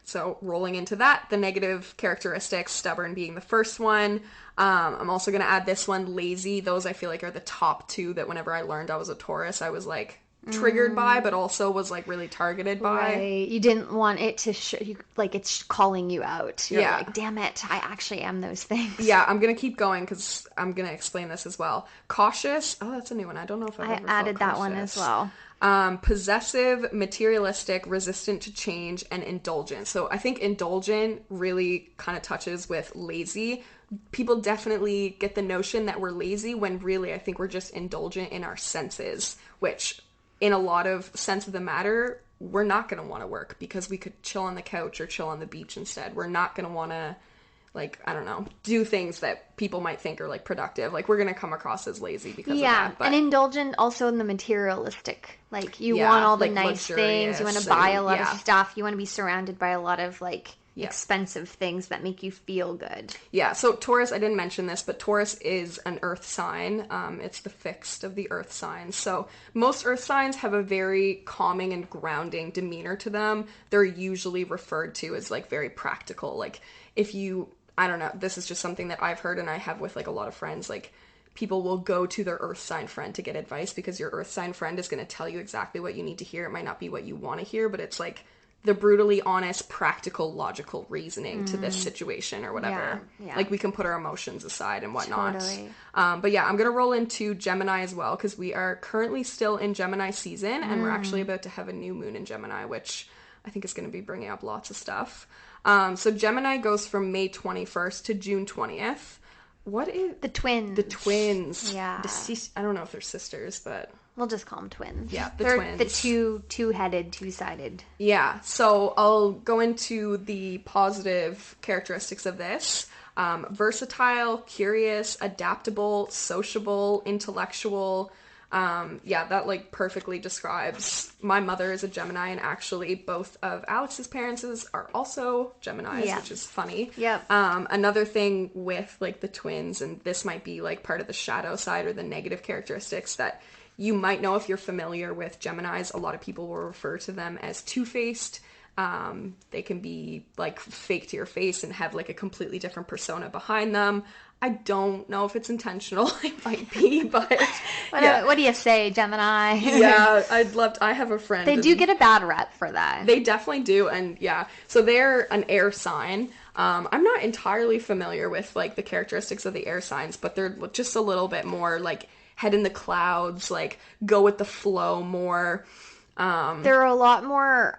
[SPEAKER 2] So rolling into that, the negative characteristics, stubborn being the first one. I'm also going to add this one, lazy. Those I feel like are the top two that whenever I learned I was a Taurus, I was like triggered by, but also was like really targeted by.
[SPEAKER 1] Right. You didn't want it to show you, like it's calling you out. You're like, damn it, I actually am those things.
[SPEAKER 2] Yeah, I'm gonna keep going because I'm gonna explain this as well. Cautious. Oh, that's a new one. I don't know if I've ever
[SPEAKER 1] added that
[SPEAKER 2] cautious.
[SPEAKER 1] one as well.
[SPEAKER 2] Possessive, materialistic, resistant to change, and indulgent. So I think indulgent really kind of touches with lazy. People definitely get the notion that we're lazy when really I think we're just indulgent in our senses, which in a lot of sense of the matter, we're not going to want to work because we could chill on the couch or chill on the beach instead. We're not going to want to, like, I don't know, do things that people might think are, like, productive. Like, we're going to come across as lazy because of that. But,
[SPEAKER 1] and indulgent also in the materialistic. Like, you want all the nice things. You want to buy a lot of stuff. You want to be surrounded by a lot of, like, expensive things that make you feel good.
[SPEAKER 2] Yeah, so Taurus, I didn't mention this, but Taurus is an earth sign. It's the fixed of the earth signs. So most earth signs have a very calming and grounding demeanor to them. They're usually referred to as like very practical. Like if you, I don't know, this is just something that I've heard and I have with like a lot of friends, like people will go to their earth sign friend to get advice because your earth sign friend is going to tell you exactly what you need to hear. It might not be what you want to hear, but it's like the brutally honest, practical, logical reasoning to this situation or whatever. Yeah. Like we can put our emotions aside and whatnot.
[SPEAKER 1] Totally.
[SPEAKER 2] But yeah, I'm going to roll into Gemini as well because we are currently still in Gemini season and we're actually about to have a new moon in Gemini, which I think is going to be bringing up lots of stuff. So Gemini goes from May 21st to June 20th. What is...
[SPEAKER 1] The twins.
[SPEAKER 2] The twins.
[SPEAKER 1] Yeah.
[SPEAKER 2] I don't know if they're sisters, but...
[SPEAKER 1] We'll just call them twins.
[SPEAKER 2] Yeah,
[SPEAKER 1] They're
[SPEAKER 2] twins.
[SPEAKER 1] The two-headed, two-sided.
[SPEAKER 2] Yeah, so I'll go into the positive characteristics of this. Versatile, curious, adaptable, sociable, intellectual. That like perfectly describes... My mother is a Gemini, and actually both of Alex's parents are also Geminis, which is funny.
[SPEAKER 1] Yep.
[SPEAKER 2] Another thing with like the twins, and this might be like part of the shadow side or the negative characteristics that you might know if you're familiar with Geminis. A lot of people will refer to them as two-faced. They can be like fake to your face and have like a completely different persona behind them. I don't know if it's intentional. It might be, but
[SPEAKER 1] what do you say, Gemini?
[SPEAKER 2] Yeah, I have a friend.
[SPEAKER 1] They do get a bad rep for that.
[SPEAKER 2] They definitely do, and yeah. So they're an air sign. I'm not entirely familiar with, like, the characteristics of the air signs, but they're just a little bit more, like, head in the clouds, like, go with the flow more.
[SPEAKER 1] They're a lot more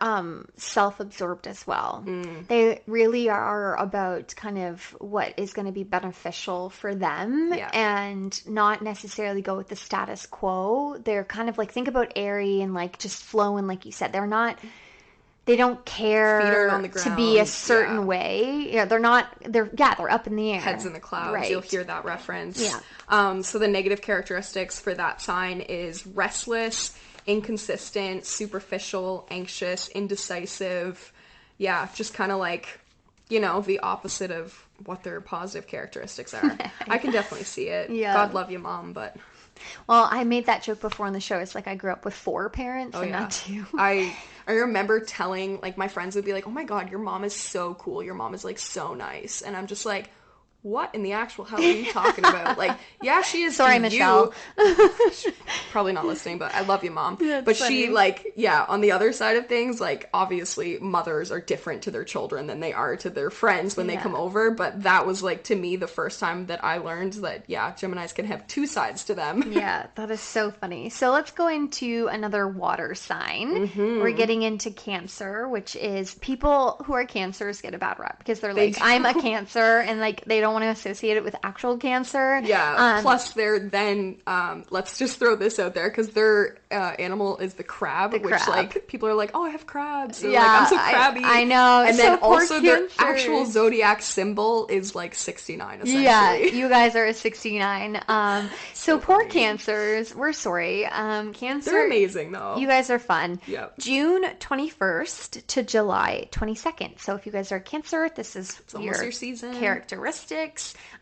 [SPEAKER 1] self-absorbed as well. They really are about kind of what is going to be beneficial for them and not necessarily go with the status quo. They're kind of like, think about airy and like just flowing, like you said. They don't care
[SPEAKER 2] on the ground,
[SPEAKER 1] to be a certain way. Yeah, they're up in the air.
[SPEAKER 2] Heads in the clouds. Right. You'll hear that reference.
[SPEAKER 1] Yeah.
[SPEAKER 2] So the negative characteristics for that sign is restless, inconsistent, superficial, anxious, indecisive. Yeah, just kind of like, the opposite of what their positive characteristics are. I can definitely see it.
[SPEAKER 1] Yeah.
[SPEAKER 2] God love you, Mom, but...
[SPEAKER 1] Well, I made that joke before on the show. It's like I grew up with 4 parents and not 2.
[SPEAKER 2] I remember telling, like, my friends would be like, oh my God, your mom is so cool. Your mom is, like, so nice. And I'm just like, what in the actual hell are you talking about? Like, yeah, she is.
[SPEAKER 1] Sorry, Michelle.
[SPEAKER 2] Probably not listening, but I love you, Mom.
[SPEAKER 1] That's
[SPEAKER 2] but
[SPEAKER 1] funny.
[SPEAKER 2] she, like, on the other side of things, like, obviously mothers are different to their children than they are to their friends when they come over. But that was, like, to me, the first time that I learned that, Geminis can have 2 sides to them.
[SPEAKER 1] Yeah, that is so funny. So let's go into another water sign. We're getting into Cancer, which is people who are Cancers get a bad rep because they're like, I'm a Cancer, and like they don't want to associate it with actual cancer.
[SPEAKER 2] Yeah. Plus, they're then let's just throw this out there because their animal is the crab, which like people are like, oh, I have crabs. So, like, I'm so crabby.
[SPEAKER 1] I know.
[SPEAKER 2] And then also their
[SPEAKER 1] Cancers.
[SPEAKER 2] actual zodiac symbol is like 69. Essentially.
[SPEAKER 1] Yeah, you guys are a 69. So poor funny. Cancers. We're sorry. Cancer.
[SPEAKER 2] They're amazing though.
[SPEAKER 1] You guys are fun.
[SPEAKER 2] Yeah.
[SPEAKER 1] June 21st to July 22nd. So if you guys are Cancer, this is
[SPEAKER 2] your season.
[SPEAKER 1] Characteristics.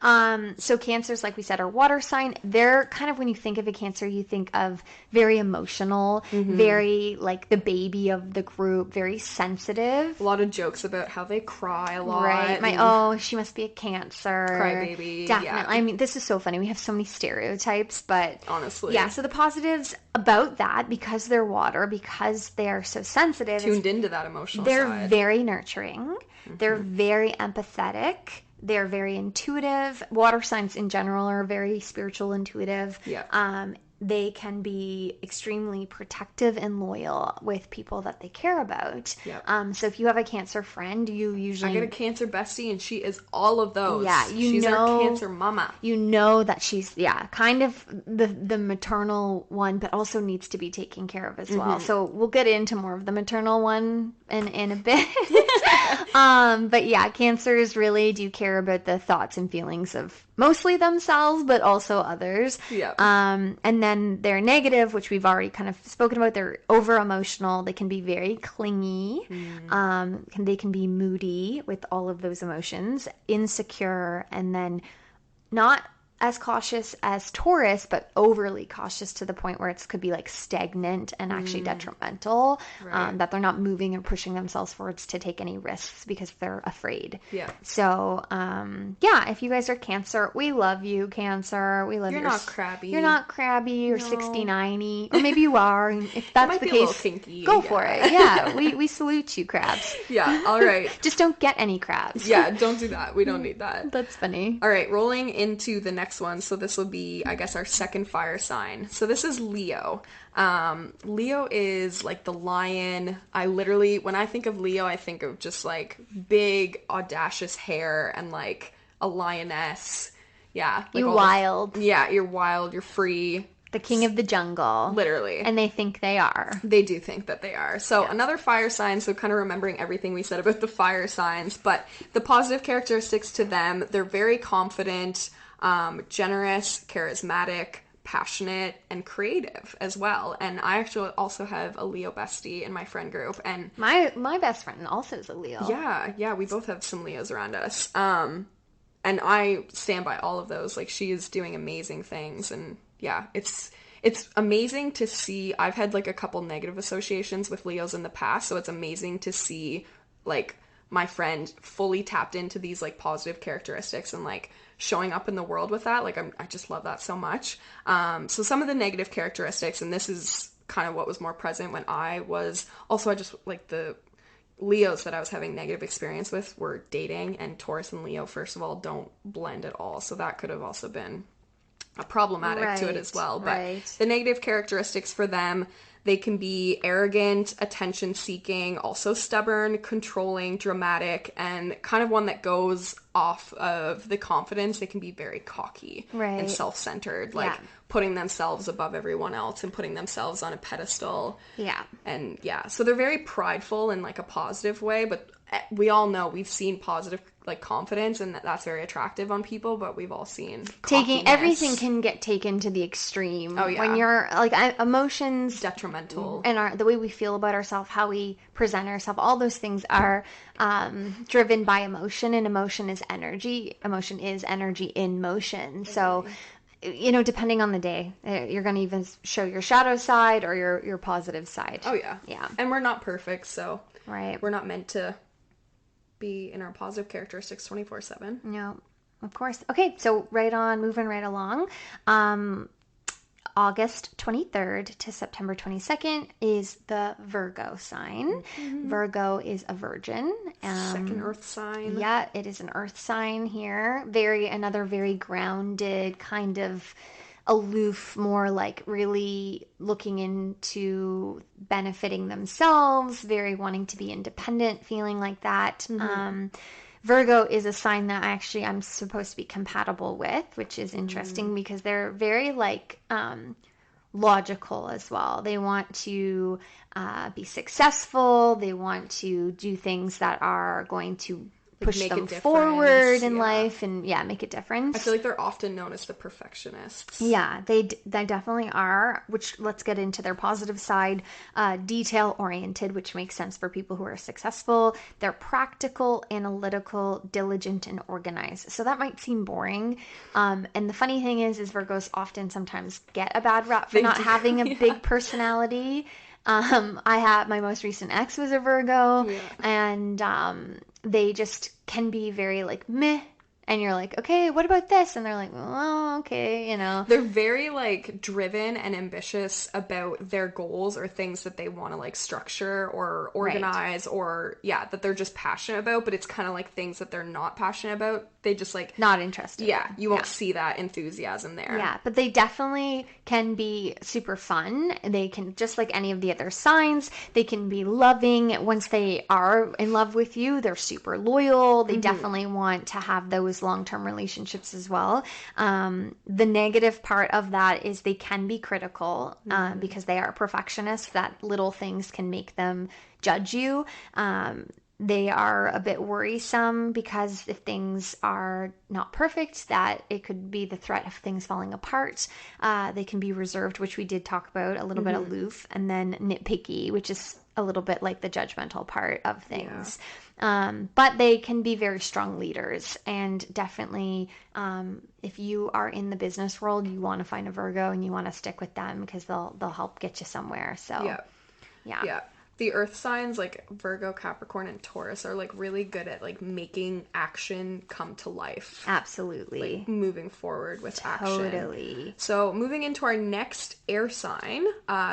[SPEAKER 1] So Cancers, like we said, are water sign. They're kind of, when you think of a Cancer, you think of very emotional, very like the baby of the group, very sensitive.
[SPEAKER 2] A lot of jokes about how they cry a lot.
[SPEAKER 1] Right. She must be a Cancer.
[SPEAKER 2] Crybaby.
[SPEAKER 1] Definitely.
[SPEAKER 2] Yeah.
[SPEAKER 1] I mean, this is so funny. We have so many stereotypes, but
[SPEAKER 2] honestly.
[SPEAKER 1] Yeah, so the positives about that, because they're water, because they're so sensitive.
[SPEAKER 2] Tuned into that emotional
[SPEAKER 1] side.
[SPEAKER 2] They're
[SPEAKER 1] very nurturing. They're very empathetic. They're very intuitive. Water signs in general are very spiritual, intuitive.
[SPEAKER 2] Yeah.
[SPEAKER 1] They can be extremely protective and loyal with people that they care about.
[SPEAKER 2] Yep.
[SPEAKER 1] So if you have a Cancer friend, you usually...
[SPEAKER 2] I get a Cancer bestie, and she is all of those.
[SPEAKER 1] Yeah,
[SPEAKER 2] she's our Cancer mama.
[SPEAKER 1] You know that she's, kind of the maternal one, but also needs to be taken care of as well. So we'll get into more of the maternal one in a bit. But yeah, Cancers really do care about the thoughts and feelings of mostly themselves, but also others.
[SPEAKER 2] Yeah.
[SPEAKER 1] And then they're negative, which we've already kind of spoken about. They're over emotional. They can be very clingy. They can be moody with all of those emotions, insecure, and then not as cautious as Taurus, but overly cautious to the point where it could be like stagnant and actually detrimental,
[SPEAKER 2] right.
[SPEAKER 1] That they're not moving or pushing themselves forwards to take any risks because they're afraid.
[SPEAKER 2] Yeah.
[SPEAKER 1] So, if you guys are Cancer, we love you, Cancer. We love you.
[SPEAKER 2] You're not crabby.
[SPEAKER 1] You're not crabby or 69-y, or maybe you are. If that's the case,
[SPEAKER 2] kinky,
[SPEAKER 1] go for it. Yeah, we salute you, crabs.
[SPEAKER 2] Yeah, all right.
[SPEAKER 1] Just don't get any crabs.
[SPEAKER 2] Yeah, don't do that. We don't need that.
[SPEAKER 1] That's funny.
[SPEAKER 2] All right, rolling into the next one. So this will be, I guess, our second fire sign. So this is Leo. Leo is like the lion. When I think of Leo, I think of just like big, audacious hair and like a lioness. Yeah. Like
[SPEAKER 1] you're wild.
[SPEAKER 2] You're wild. You're free.
[SPEAKER 1] The king of the jungle.
[SPEAKER 2] Literally.
[SPEAKER 1] And they think they are.
[SPEAKER 2] They do think that they are. So another fire sign, so kind of remembering everything we said about the fire signs, but the positive characteristics to them, they're very confident, generous, charismatic, passionate, and creative as well. And I actually also have a Leo bestie in my friend group, and
[SPEAKER 1] my best friend also is a Leo.
[SPEAKER 2] Yeah, we both have some Leos around us. And I stand by all of those. Like, she is doing amazing things, and yeah, it's amazing to see. I've had like a couple negative associations with Leos in the past, so it's amazing to see like my friend fully tapped into these like positive characteristics and like showing up in the world with that. Like, I just love that so much. So some of the negative characteristics, and this is kind of what was more present when I just like the Leos that I was having negative experience with were dating, and Taurus and Leo, first of all, don't blend at all. So that could have also been a problematic to it as well. But the negative characteristics for them, they can be arrogant, attention-seeking, also stubborn, controlling, dramatic, and kind of one that goes off of the confidence. They can be very cocky and self-centered, like putting themselves above everyone else and putting themselves on a pedestal.
[SPEAKER 1] Yeah.
[SPEAKER 2] And so they're very prideful in like a positive way, but we all know, we've seen positive like confidence, and that's very attractive on people, but we've all seen
[SPEAKER 1] everything can get taken to the extreme.
[SPEAKER 2] Oh yeah,
[SPEAKER 1] when you're like emotions
[SPEAKER 2] detrimental,
[SPEAKER 1] and the way we feel about ourselves, how we present ourselves, all those things are driven by emotion, and emotion is energy. Emotion is energy in motion. So depending on the day, you're going to even show your shadow side or your positive side.
[SPEAKER 2] Oh yeah. And we're not perfect, so we're not meant to be in our positive characteristics 24/7.
[SPEAKER 1] No, of course. Okay, so moving right along. August 23rd to September 22nd is the Virgo sign. Mm-hmm. Virgo is a virgin.
[SPEAKER 2] Second earth sign.
[SPEAKER 1] Yeah, it is an earth sign here. Another very grounded, kind of aloof, more like really looking into benefiting themselves, very wanting to be independent, feeling like that. Mm-hmm. Virgo is a sign that I'm supposed to be compatible with, which is interesting because they're very like logical as well. They want to be successful. They want to do things that are going to push them forward in life and make a difference.
[SPEAKER 2] I feel like they're often known as the perfectionists.
[SPEAKER 1] Yeah, they definitely are, which let's get into their positive side. Detail oriented, which makes sense for people who are successful. They're practical, analytical, diligent, and organized. So that might seem boring. And the funny thing is Virgos often sometimes get a bad rap for not having a big personality. My most recent ex was a Virgo, and they just can be very like meh, and you're like, okay, what about this? And they're like, well, okay,
[SPEAKER 2] They're very like driven and ambitious about their goals or things that they want to like structure or organize or that they're just passionate about, but it's kind of like things that they're not passionate about. They just like
[SPEAKER 1] not interested.
[SPEAKER 2] Yeah, you won't see that enthusiasm there.
[SPEAKER 1] Yeah, but they definitely can be super fun. They can, just like any of the other signs, they can be loving. Once they are in love with you, they're super loyal. They definitely want to have those long-term relationships as well. The negative part of that is they can be critical because they are perfectionists. That little things can make them judge you. They are a bit worrisome because if things are not perfect, that it could be the threat of things falling apart. They can be reserved, which we did talk about, a little bit aloof, and then nitpicky, which is a little bit like the judgmental part of things. But they can be very strong leaders, and definitely if you are in the business world, you want to find a Virgo and you want to stick with them because they'll help get you somewhere. So yeah.
[SPEAKER 2] The earth signs like Virgo, Capricorn, and Taurus are like really good at like making action come to life.
[SPEAKER 1] Absolutely.
[SPEAKER 2] Like moving forward with action.
[SPEAKER 1] Totally.
[SPEAKER 2] So moving into our next air sign.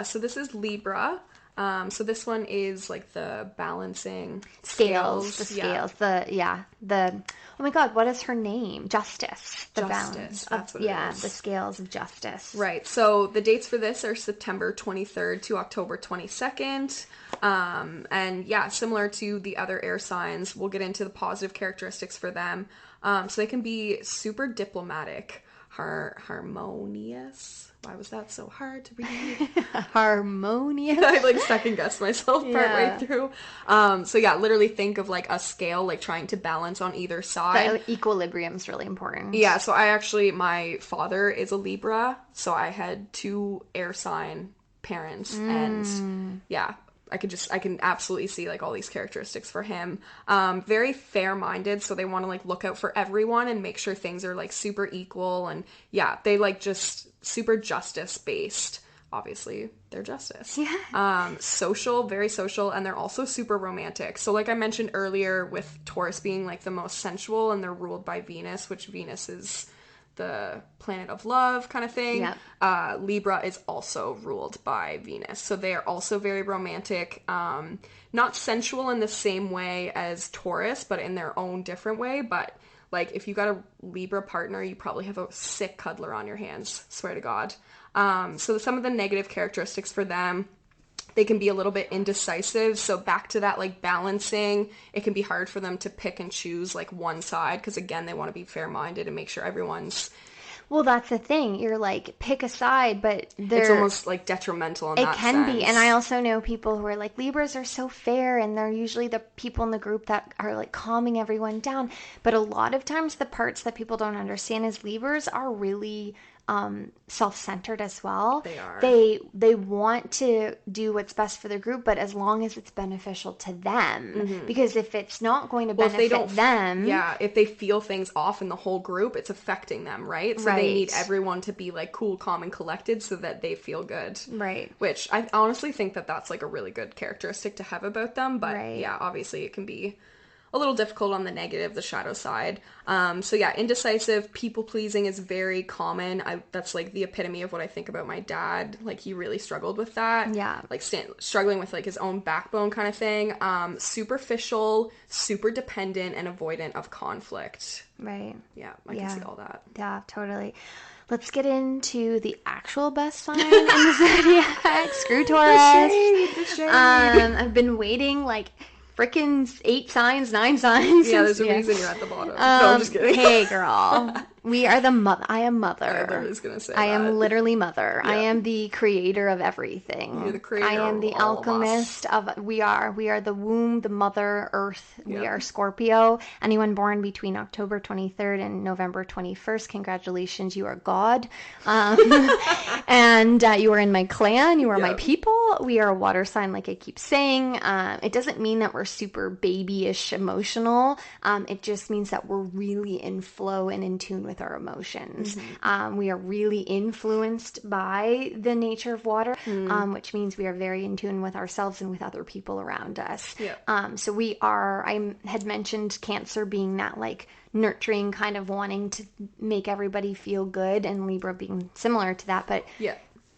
[SPEAKER 2] So this is Libra. So this one is like the balancing scales.
[SPEAKER 1] The scales. Oh my God, what is her name? Justice. The balance.
[SPEAKER 2] That's what it is.
[SPEAKER 1] The scales of justice.
[SPEAKER 2] Right. So the dates for this are September 23rd to October 22nd. And similar to the other air signs, we'll get into the positive characteristics for them. So they can be super diplomatic, harmonious. Why was that so hard to read?
[SPEAKER 1] Harmonious.
[SPEAKER 2] I like second guessed myself partway through. Literally think of like a scale, like trying to balance on either side.
[SPEAKER 1] The equilibrium is really important.
[SPEAKER 2] Yeah. So my father is a Libra, so I had two air sign parents, and I can absolutely see like all these characteristics for him. Very fair-minded, so they want to like look out for everyone and make sure things are like super equal, and they like just super justice-based. obviously their justice.
[SPEAKER 1] Yeah.
[SPEAKER 2] Social, very social, and they're also super romantic. So like I mentioned earlier with Taurus being like the most sensual, and they're ruled by Venus, which Venus is the planet of love kind of thing.
[SPEAKER 1] Yep.
[SPEAKER 2] Libra is also ruled by Venus. So they are also very romantic. Not sensual in the same way as Taurus, but in their own different way. But like if you got a Libra partner, you probably have a sick cuddler on your hands. Swear to God. So some of the negative characteristics for them, they can be a little bit indecisive. So back to that like balancing, it can be hard for them to pick and choose like one side because again, they want to be fair-minded and make sure everyone's...
[SPEAKER 1] Well, that's the thing. You're like, pick a side, but
[SPEAKER 2] it's almost like detrimental in that sense.
[SPEAKER 1] It can be. And I also know people who are like, Libras are so fair, and they're usually the people in the group that are like calming everyone down. But a lot of times the parts that people don't understand is Libras are really self-centered as well.
[SPEAKER 2] They are.
[SPEAKER 1] They want to do what's best for the group, but as long as it's beneficial to them.
[SPEAKER 2] Mm-hmm.
[SPEAKER 1] Because if it's not going to benefit them...
[SPEAKER 2] Yeah, if they feel things off in the whole group, it's affecting them, right? So they need everyone to be like cool, calm, and collected so that they feel good.
[SPEAKER 1] Right.
[SPEAKER 2] Which I honestly think that that's like a really good characteristic to have about them. But yeah, obviously it can be a little difficult on the negative, the shadow side. So yeah, indecisive, people-pleasing is very common. That's like the epitome of what I think about my dad. Like he really struggled with that.
[SPEAKER 1] Yeah.
[SPEAKER 2] Like struggling with like his own backbone kind of thing. Superficial, super dependent, and avoidant of conflict.
[SPEAKER 1] Right.
[SPEAKER 2] Yeah, I can see all that.
[SPEAKER 1] Yeah, totally. Let's get into the actual best sign in the zodiac. Screw Taurus.
[SPEAKER 2] The shade.
[SPEAKER 1] I've been waiting like freaking 8 signs, 9 signs.
[SPEAKER 2] Yeah, there's a reason you're at the bottom. No, I'm just kidding.
[SPEAKER 1] Hey, girl. We are the mother. I am mother.
[SPEAKER 2] I was gonna say
[SPEAKER 1] I am literally mother. Yeah. I am the creator of everything.
[SPEAKER 2] You're the creator.
[SPEAKER 1] I am the alchemist of. We are the womb, the mother, earth. Yep. We are Scorpio. Anyone born between October 23rd and November 21st, congratulations, you are God. And you are in my clan. You are my people. We are a water sign, like I keep saying. It doesn't mean that we're super babyish emotional. It just means that we're really in flow and in tune with our emotions. Mm-hmm. We are really influenced by the nature of water, which means we are very in tune with ourselves and with other people around us. Yeah. So we are, I had mentioned Cancer being that like nurturing kind of wanting to make everybody feel good, and Libra being similar to that. But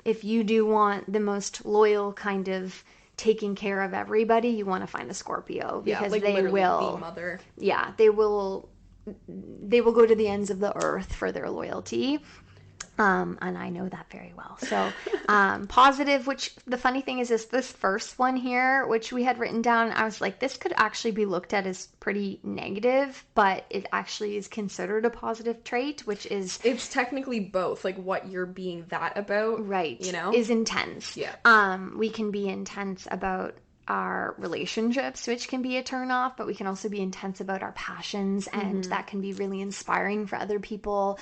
[SPEAKER 1] if you do want the most loyal kind of taking care of everybody, you want to find a Scorpio, because like they will,
[SPEAKER 2] mother.
[SPEAKER 1] Yeah, they will go to the ends of the earth for their loyalty. And I know that very well. So, positive, which the funny thing is this first one here, which we had written down, I was like, this could actually be looked at as pretty negative, but it actually is considered a positive trait, which is...
[SPEAKER 2] It's technically both, like what you're being that about.
[SPEAKER 1] Right.
[SPEAKER 2] You know?
[SPEAKER 1] Is intense.
[SPEAKER 2] Yeah.
[SPEAKER 1] We can be intense about our relationships, which can be a turn off, but we can also be intense about our passions, and that can be really inspiring for other people.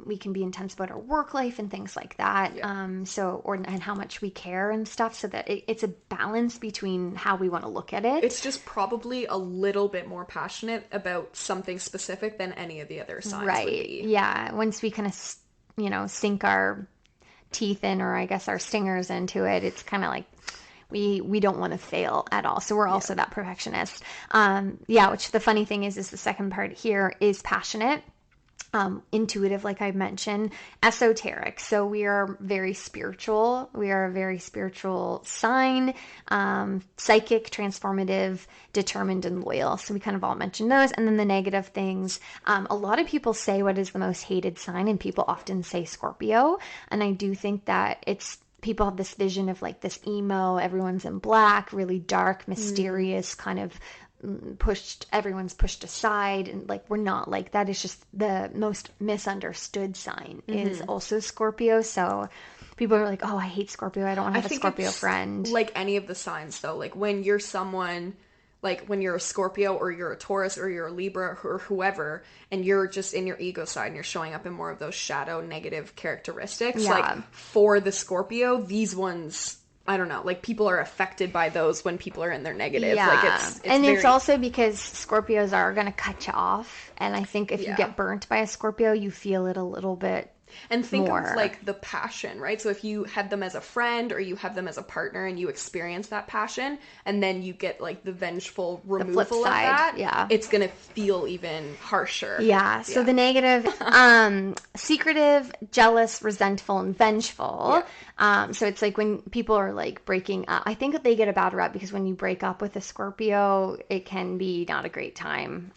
[SPEAKER 1] We can be intense about our work life and things like that. And how much we care and stuff, so that it's a balance between how we want to look at it.
[SPEAKER 2] It's just probably a little bit more passionate about something specific than any of the other signs would be.
[SPEAKER 1] Yeah, once we kind of sink our teeth in, or I guess our stingers into it, it's kind of like we don't want to fail at all. So we're also that perfectionist. Which the funny thing is the second part here is passionate, intuitive, like I mentioned, esoteric. So we are very spiritual. We are a very spiritual sign, psychic, transformative, determined, and loyal. So we kind of all mentioned those. And then the negative things, a lot of people say what is the most hated sign, and people often say Scorpio. And I do think that people have this vision of like this emo, everyone's in black, really dark, mysterious, kind of everyone's pushed aside, and like we're not like that. It's just the most misunderstood sign is also Scorpio. So people are like, oh, I hate Scorpio, I don't want to have a Scorpio friend.
[SPEAKER 2] Like any of the signs though, like when you're someone, like when you're a Scorpio or you're a Taurus or you're a Libra or whoever, and you're just in your ego side and you're showing up in more of those shadow negative characteristics, like for the Scorpio, these ones, I don't know, like people are affected by those when people are in their negative.
[SPEAKER 1] Yeah.
[SPEAKER 2] Like
[SPEAKER 1] it's also because Scorpios are going to cut you off. And I think if you get burnt by a Scorpio, you feel it a little bit
[SPEAKER 2] And think
[SPEAKER 1] more.
[SPEAKER 2] of like the passion, right? So if you had them as a friend or you have them as a partner and you experience that passion and then you get like the vengeful removal
[SPEAKER 1] flip side,
[SPEAKER 2] of that,
[SPEAKER 1] yeah.
[SPEAKER 2] it's gonna feel even harsher.
[SPEAKER 1] Yeah. So the negative, secretive, jealous, resentful, and vengeful. So it's like when people are like breaking up, I think that they get a bad rep because when you break up with a Scorpio, it can be not a great time.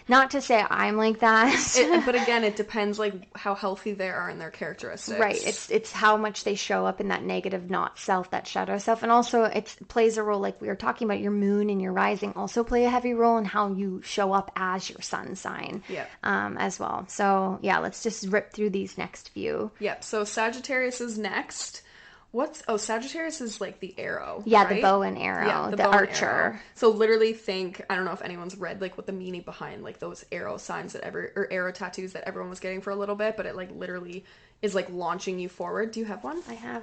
[SPEAKER 1] Not to say I'm like that.
[SPEAKER 2] But again, it depends like how healthy they are in their characteristics.
[SPEAKER 1] Right. It's how much they show up in that negative not self, that shadow self. And also it plays a role, like we were talking about, your moon and your rising also play a heavy role in how you show up as your sun sign as well. So yeah, let's just rip through these next few.
[SPEAKER 2] Yep. So Sagittarius is next. Sagittarius is like the arrow.
[SPEAKER 1] Yeah,
[SPEAKER 2] right?
[SPEAKER 1] the bow and arrow,
[SPEAKER 2] Yeah,
[SPEAKER 1] the archer. Arrow.
[SPEAKER 2] So literally think, I don't know if anyone's read like what the meaning behind like those arrow signs or arrow tattoos that everyone was getting for a little bit, but it like literally is like launching you forward. Do you have one?
[SPEAKER 1] I have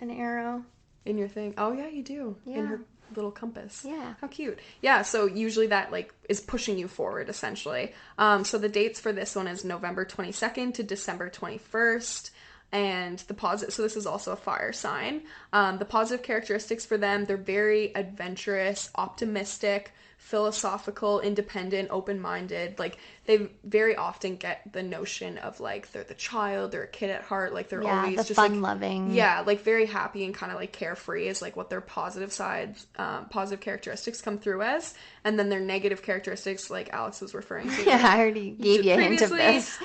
[SPEAKER 1] an arrow.
[SPEAKER 2] In your thing? Oh yeah, you do.
[SPEAKER 1] Yeah.
[SPEAKER 2] In her little compass.
[SPEAKER 1] Yeah.
[SPEAKER 2] How cute. Yeah, so usually that like is pushing you forward essentially. So the dates for this one is November 22nd to December 21st. And so this is also a fire sign. The positive characteristics for them, they're very adventurous, optimistic, philosophical, independent, open-minded. Like they very often get the notion of like they're the child, they're a kid at heart, like they're always just
[SPEAKER 1] fun
[SPEAKER 2] like
[SPEAKER 1] loving.
[SPEAKER 2] Yeah, like very happy and kind of like carefree is like what their positive sides, positive characteristics come through as. And then their negative characteristics, like Alex was referring to.
[SPEAKER 1] Yeah, I already gave you a hint of this.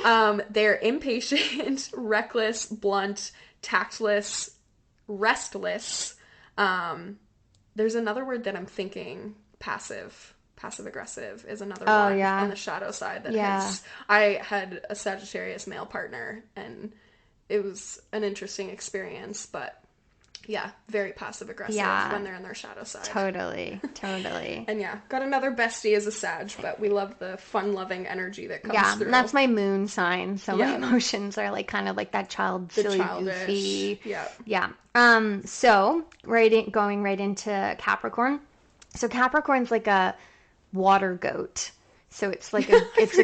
[SPEAKER 2] They're impatient, reckless, blunt, tactless, restless. There's another word that I'm thinking. Passive aggressive is another one on the shadow side that hits. I had a Sagittarius male partner and it was an interesting experience, but yeah, very passive aggressive when they're in their shadow side.
[SPEAKER 1] Totally.
[SPEAKER 2] And got another bestie as a Sag, but we love the fun loving energy that comes through.
[SPEAKER 1] And that's my moon sign, so my emotions are like kind of like that silly, goofy. So going right into Capricorn. So Capricorn's like a water goat. So it's like it's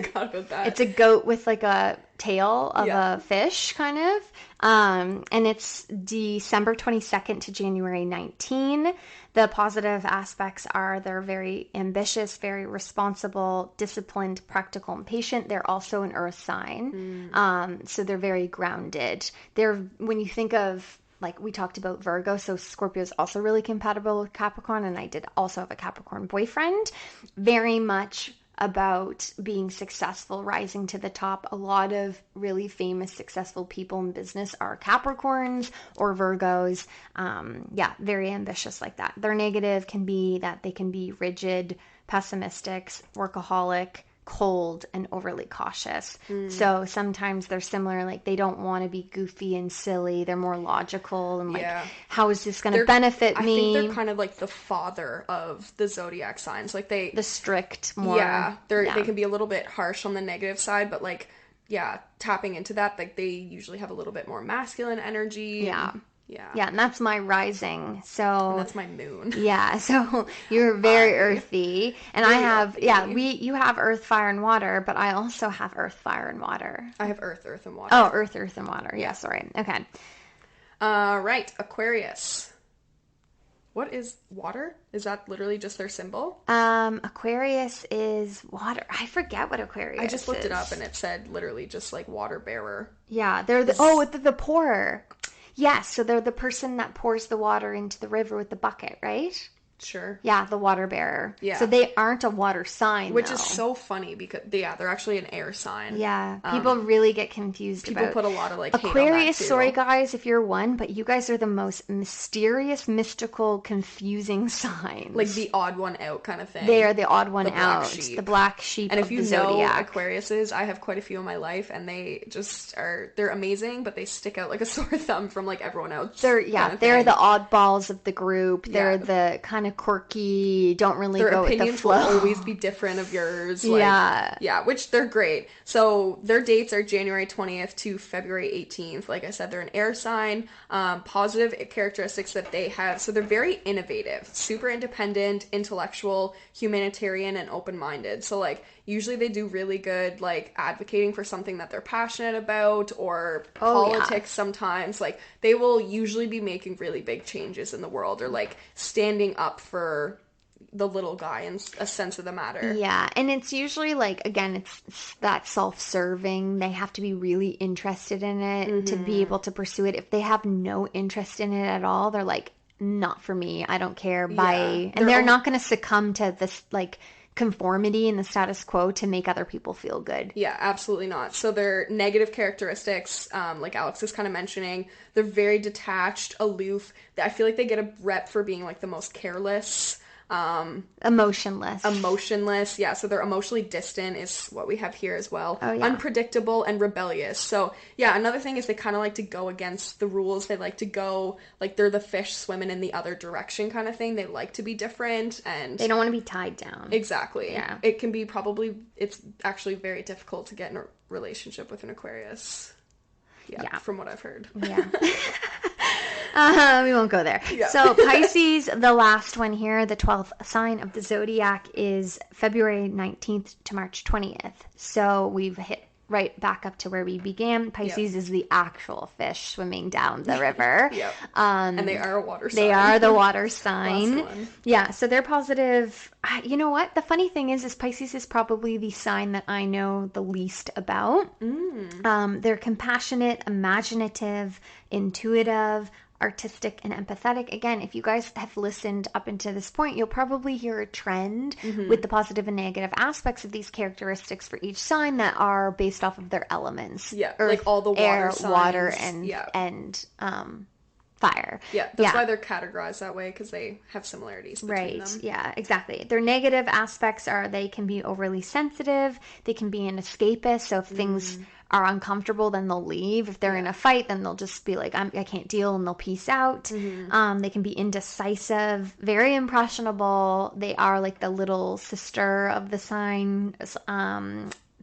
[SPEAKER 1] a goat with like a tail of a fish kind of. And it's December 22nd to January 19. The positive aspects are they're very ambitious, very responsible, disciplined, practical, and patient. They're also an earth sign. So they're very grounded. When you think of, like we talked about Virgo, so Scorpio is also really compatible with Capricorn, and I did also have a Capricorn boyfriend. Very much about being successful, rising to the top. A lot of really famous, successful people in business are Capricorns or Virgos. Very ambitious like that. Their negative can be that they can be rigid, pessimistic, workaholic, cold, and overly cautious. So sometimes they're similar, like they don't want to be goofy and silly. They're more logical and like, how is this going to benefit me?
[SPEAKER 2] I think they're kind of like the father of the zodiac signs. Like the
[SPEAKER 1] strict more.
[SPEAKER 2] They can be a little bit harsh on the negative side, but like, tapping into that, like they usually have a little bit more masculine energy. Yeah,
[SPEAKER 1] and that's my rising. So
[SPEAKER 2] and that's my moon.
[SPEAKER 1] Yeah, so you're very earthy, and I have you have earth, fire, and water, but I also have earth, fire, and water.
[SPEAKER 2] I have earth, and water.
[SPEAKER 1] Oh, earth, and water. Yeah, sorry. Okay.
[SPEAKER 2] Right, Aquarius. What is water? Is that literally just their symbol?
[SPEAKER 1] Aquarius is water. I forget what Aquarius is.
[SPEAKER 2] I just looked it up and it said literally just like water bearer.
[SPEAKER 1] Yeah, they're the pourer. Yes, so they're the person that pours the water into the river with the bucket, right?
[SPEAKER 2] Sure.
[SPEAKER 1] Yeah, the water bearer.
[SPEAKER 2] Yeah.
[SPEAKER 1] So they aren't a water sign,
[SPEAKER 2] which is so funny because they're actually an air sign.
[SPEAKER 1] Yeah. People really get confused
[SPEAKER 2] people put a lot of like
[SPEAKER 1] Aquarius,
[SPEAKER 2] hate on that too.
[SPEAKER 1] Sorry guys if you're one, but you guys are the most mysterious, mystical, confusing signs.
[SPEAKER 2] Like the odd one out kind of thing.
[SPEAKER 1] They are the odd one out. The black sheep
[SPEAKER 2] and
[SPEAKER 1] of the zodiac. And if you know
[SPEAKER 2] Aquariuses, I have quite a few in my life and they just they're amazing, but they stick out like a sore thumb from like everyone else.
[SPEAKER 1] They're the oddballs of the group. They're the kind of quirky, don't really go with the flow.
[SPEAKER 2] Their opinions will always be different of yours. Like, which they're great. So their dates are January 20th to February 18th. Like I said, they're an air sign. Positive characteristics that they have. So they're very innovative, super independent, intellectual, humanitarian, and open-minded. So like usually they do really good, like, advocating for something that they're passionate about, or
[SPEAKER 1] Oh, yeah.
[SPEAKER 2] politics sometimes. Like, they will usually be making really big changes in the world, or, like, standing up for the little guy in a sense of the matter.
[SPEAKER 1] Yeah, and it's usually like, again, it's that self-serving. They have to be really interested in it to be able to pursue it. If they have no interest in it at all, they're like, not for me. I don't care. Bye. And they're not going to succumb to this like conformity and the status quo to make other people feel good.
[SPEAKER 2] Yeah, absolutely not. So their negative characteristics, like Alex is kind of mentioning, they're very detached, aloof. I feel like they get a rep for being like the most careless. Emotionless, yeah. So they're emotionally distant is what we have here as well.
[SPEAKER 1] Oh, yeah.
[SPEAKER 2] Unpredictable and rebellious. So yeah, another thing is they kind of like to go against the rules. They like to go, like, they're the fish swimming in the other direction kind of thing. They like to be different, and
[SPEAKER 1] they don't want to be tied down.
[SPEAKER 2] Exactly.
[SPEAKER 1] Yeah.
[SPEAKER 2] It can be it's actually very difficult to get in a relationship with an Aquarius. Yeah. From what I've heard.
[SPEAKER 1] Yeah. We won't go there. Yeah. So Pisces, the last one here, the 12th sign of the zodiac, is February 19th to March 20th. So we've hit right back up to where we began. Pisces is the actual fish swimming down the river.
[SPEAKER 2] Yep. And they are a water sign.
[SPEAKER 1] They are the water sign.
[SPEAKER 2] Last one.
[SPEAKER 1] Yeah, so they're positive. You know what? The funny thing is Pisces is probably the sign that I know the least about. They're compassionate, imaginative, intuitive, artistic, and empathetic. Again, if you guys have listened up until this point, you'll probably hear a trend with the positive and negative aspects of these characteristics for each sign that are based off of their elements.
[SPEAKER 2] Yeah, Earth, like all the water
[SPEAKER 1] air,
[SPEAKER 2] signs.
[SPEAKER 1] water, and fire.
[SPEAKER 2] Yeah, that's why they're categorized that way, because they have similarities between them.
[SPEAKER 1] Yeah, exactly. Their negative aspects are they can be overly sensitive, they can be an escapist, so if things are uncomfortable, then they'll leave. If they're in a fight, then they'll just be like, I can't deal, and they'll peace out. They can be indecisive, very impressionable. They are like the little sister of the sign,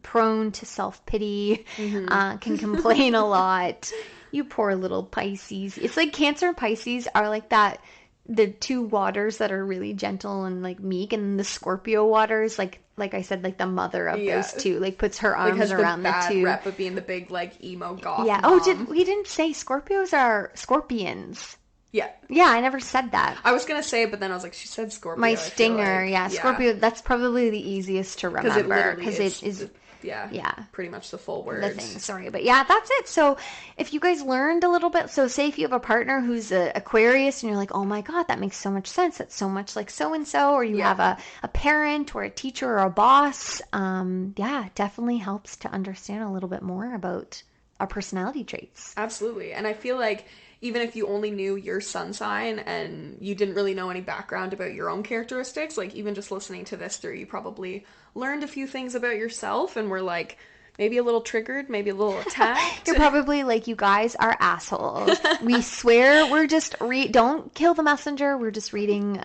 [SPEAKER 1] prone to self-pity, can complain a lot. You poor little Pisces. It's like Cancer and Pisces are like that, the two waters that are really gentle and like meek, and the Scorpio waters, like I said, like the mother of those two, like puts her arms around the two.
[SPEAKER 2] Rep of being the big like emo goth.
[SPEAKER 1] Yeah.
[SPEAKER 2] Mom.
[SPEAKER 1] Oh, we didn't say Scorpios are scorpions.
[SPEAKER 2] Yeah.
[SPEAKER 1] Yeah, I never said that.
[SPEAKER 2] I was gonna say, but then I was like, she said Scorpio.
[SPEAKER 1] My stinger, Scorpio. That's probably the easiest to remember because it is.
[SPEAKER 2] Yeah. Pretty much the full words.
[SPEAKER 1] The thing, sorry. But yeah, that's it. So if you guys learned a little bit, so say if you have a partner who's an Aquarius and you're like, oh my God, that makes so much sense. That's so much like so-and-so, or you have a parent or a teacher or a boss. Definitely helps to understand a little bit more about our personality traits.
[SPEAKER 2] Absolutely. And I feel like even if you only knew your sun sign and you didn't really know any background about your own characteristics, like even just listening to this through, you probably learned a few things about yourself and were like maybe a little triggered, maybe a little attacked.
[SPEAKER 1] You're probably like, you guys are assholes. We swear we're just don't kill the messenger. We're just reading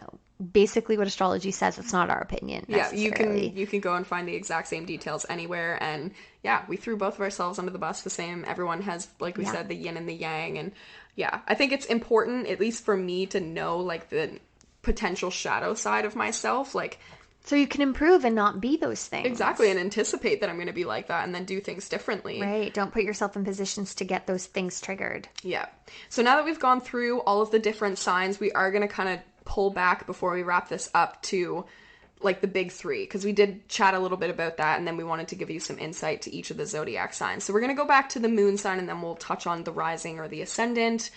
[SPEAKER 1] basically what astrology says. It's not our opinion.
[SPEAKER 2] Yeah, you can go and find the exact same details anywhere. And yeah, we threw both of ourselves under the bus the same. Everyone has, like we said, the yin and the yang. And yeah, I think it's important, at least for me, to know like the potential shadow side of myself, like,
[SPEAKER 1] so you can improve and not be those things.
[SPEAKER 2] Exactly, and anticipate that I'm going to be like that and then do things differently.
[SPEAKER 1] Right, don't put yourself in positions to get those things triggered.
[SPEAKER 2] Yeah. So now that we've gone through all of the different signs, we are going to kind of pull back before we wrap this up to like the big three, because we did chat a little bit about that, and then we wanted to give you some insight to each of the zodiac signs. So we're going to go back to the moon sign, and then we'll touch on the rising or the ascendant,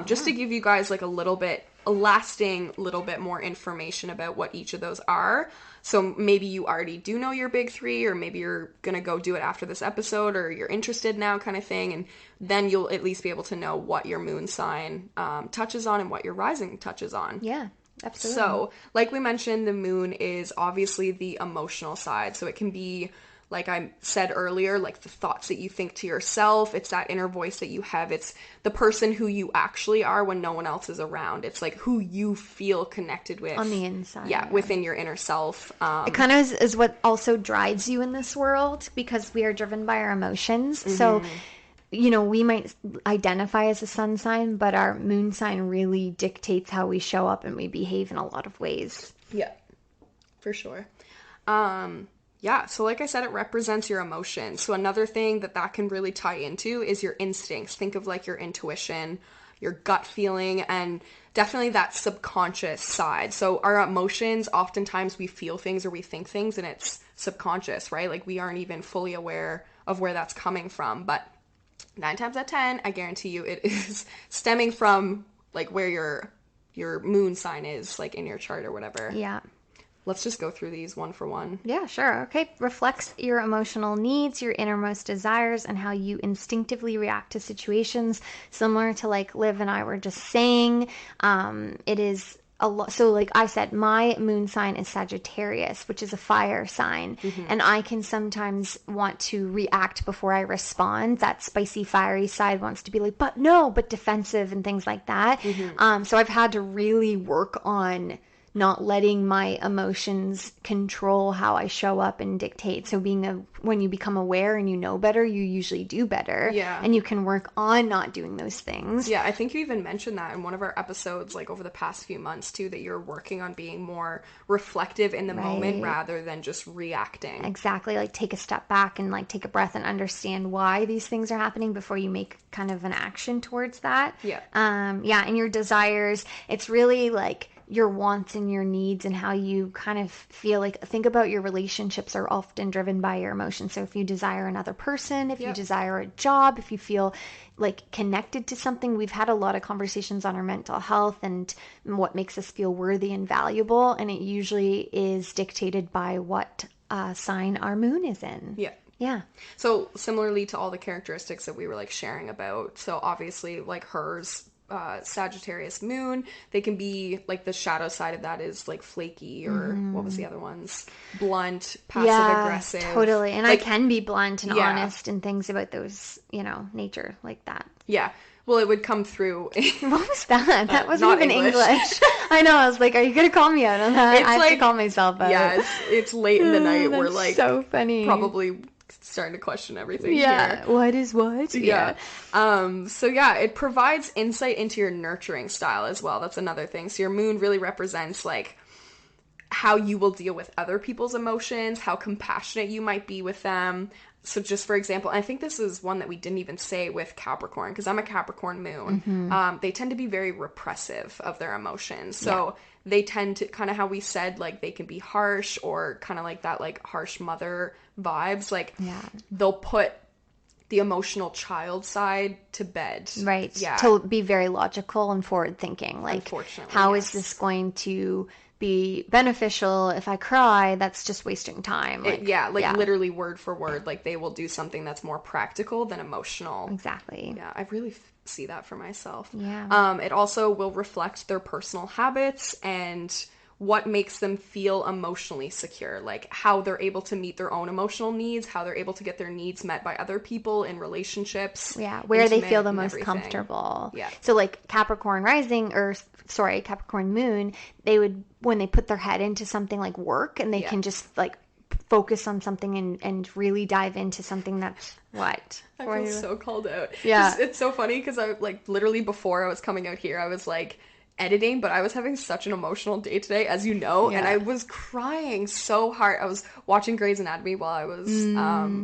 [SPEAKER 2] just to give you guys like a lasting little bit more information about what each of those are. So maybe you already do know your big three, or maybe you're going to go do it after this episode, or you're interested now kind of thing. And then you'll at least be able to know what your moon sign touches on and what your rising touches on.
[SPEAKER 1] Yeah, absolutely.
[SPEAKER 2] So like we mentioned, the moon is obviously the emotional side. So it can be, like I said earlier, like the thoughts that you think to yourself. It's that inner voice that you have. It's the person who you actually are when no one else is around. It's like who you feel connected with.
[SPEAKER 1] On the inside.
[SPEAKER 2] Yeah, within your inner self.
[SPEAKER 1] It kind of is what also drives you in this world, because we are driven by our emotions. Mm-hmm. So, we might identify as a sun sign, but our moon sign really dictates how we show up and we behave in a lot of ways.
[SPEAKER 2] Yeah, for sure. Yeah, so like I said, it represents your emotions. So another thing that can really tie into is your instincts. Think of like your intuition, your gut feeling, and definitely that subconscious side. So our emotions, oftentimes we feel things or we think things and it's subconscious, right? Like we aren't even fully aware of where that's coming from. But 9 times out of 10, I guarantee you it is stemming from like where your moon sign is, like in your chart or whatever.
[SPEAKER 1] Yeah.
[SPEAKER 2] Let's just go through these one for one.
[SPEAKER 1] Yeah, sure. Okay. Reflects your emotional needs, your innermost desires, and how you instinctively react to situations. Similar to like Liv and I were just saying, it is a lot. So, like I said, my moon sign is Sagittarius, which is a fire sign. And I can sometimes want to react before I respond. That spicy, fiery side wants to be like, but no, but defensive and things like that. So, I've had to really work on not letting my emotions control how I show up and dictate. So when you become aware and you know better, you usually do better.
[SPEAKER 2] Yeah.
[SPEAKER 1] And you can work on not doing those things.
[SPEAKER 2] Yeah, I think you even mentioned that in one of our episodes, like over the past few months too, that you're working on being more reflective in the moment rather than just reacting.
[SPEAKER 1] Exactly. Like take a step back and like take a breath and understand why these things are happening before you make kind of an action towards that.
[SPEAKER 2] Yeah.
[SPEAKER 1] Yeah. And your desires, it's really like your wants and your needs and how you kind of feel. Like think about your relationships are often driven by your emotions. So if you desire another person, if you desire a job, if you feel like connected to something, we've had a lot of conversations on our mental health and what makes us feel worthy and valuable, and it usually is dictated by what sign our moon is in. Yeah.
[SPEAKER 2] So similarly to all the characteristics that we were like sharing about, so obviously like hers, Sagittarius moon, they can be like the shadow side of that is like flaky or what was the other ones? Blunt, passive aggressive.
[SPEAKER 1] Totally. And
[SPEAKER 2] like,
[SPEAKER 1] I can be blunt and honest and things about those, nature like that.
[SPEAKER 2] Yeah. Well, it would come through.
[SPEAKER 1] What was that? That wasn't even English. I know. I was like, are you going to call me out on that? I have to call myself out.
[SPEAKER 2] Yeah, it's late in the night. We're like
[SPEAKER 1] so funny.
[SPEAKER 2] Probably starting to question everything
[SPEAKER 1] here. What is what?
[SPEAKER 2] Yeah. So yeah, it provides insight into your nurturing style as well. That's another thing. So your moon really represents like how you will deal with other people's emotions, how compassionate you might be with them. So just for example, I think this is one that we didn't even say with Capricorn, because I'm a Capricorn moon. They tend to be very repressive of their emotions. So they tend to kind of how we said, like they can be harsh or kind of like that like harsh mother vibes. Like they'll put the emotional child side to bed.
[SPEAKER 1] Right. Yeah. To be very logical and forward thinking. Like,
[SPEAKER 2] unfortunately,
[SPEAKER 1] how is this going to be beneficial? If I cry, that's just wasting time. Like,
[SPEAKER 2] literally word for word. Like they will do something that's more practical than emotional.
[SPEAKER 1] Exactly.
[SPEAKER 2] Yeah, I really see that for myself.
[SPEAKER 1] Yeah.
[SPEAKER 2] It also will reflect their personal habits and what makes them feel emotionally secure, like how they're able to meet their own emotional needs, how they're able to get their needs met by other people in relationships.
[SPEAKER 1] Yeah, where they feel the most comfortable.
[SPEAKER 2] Yeah.
[SPEAKER 1] So like Capricorn rising, Capricorn moon, they would, when they put their head into something like work and they can just like focus on something and really dive into something that's what?
[SPEAKER 2] I feel so called out.
[SPEAKER 1] Yeah.
[SPEAKER 2] It's so funny because I like literally before I was coming out here, I was like editing, but I was having such an emotional day today, as you know, and I was crying so hard. I was watching Grey's Anatomy while I was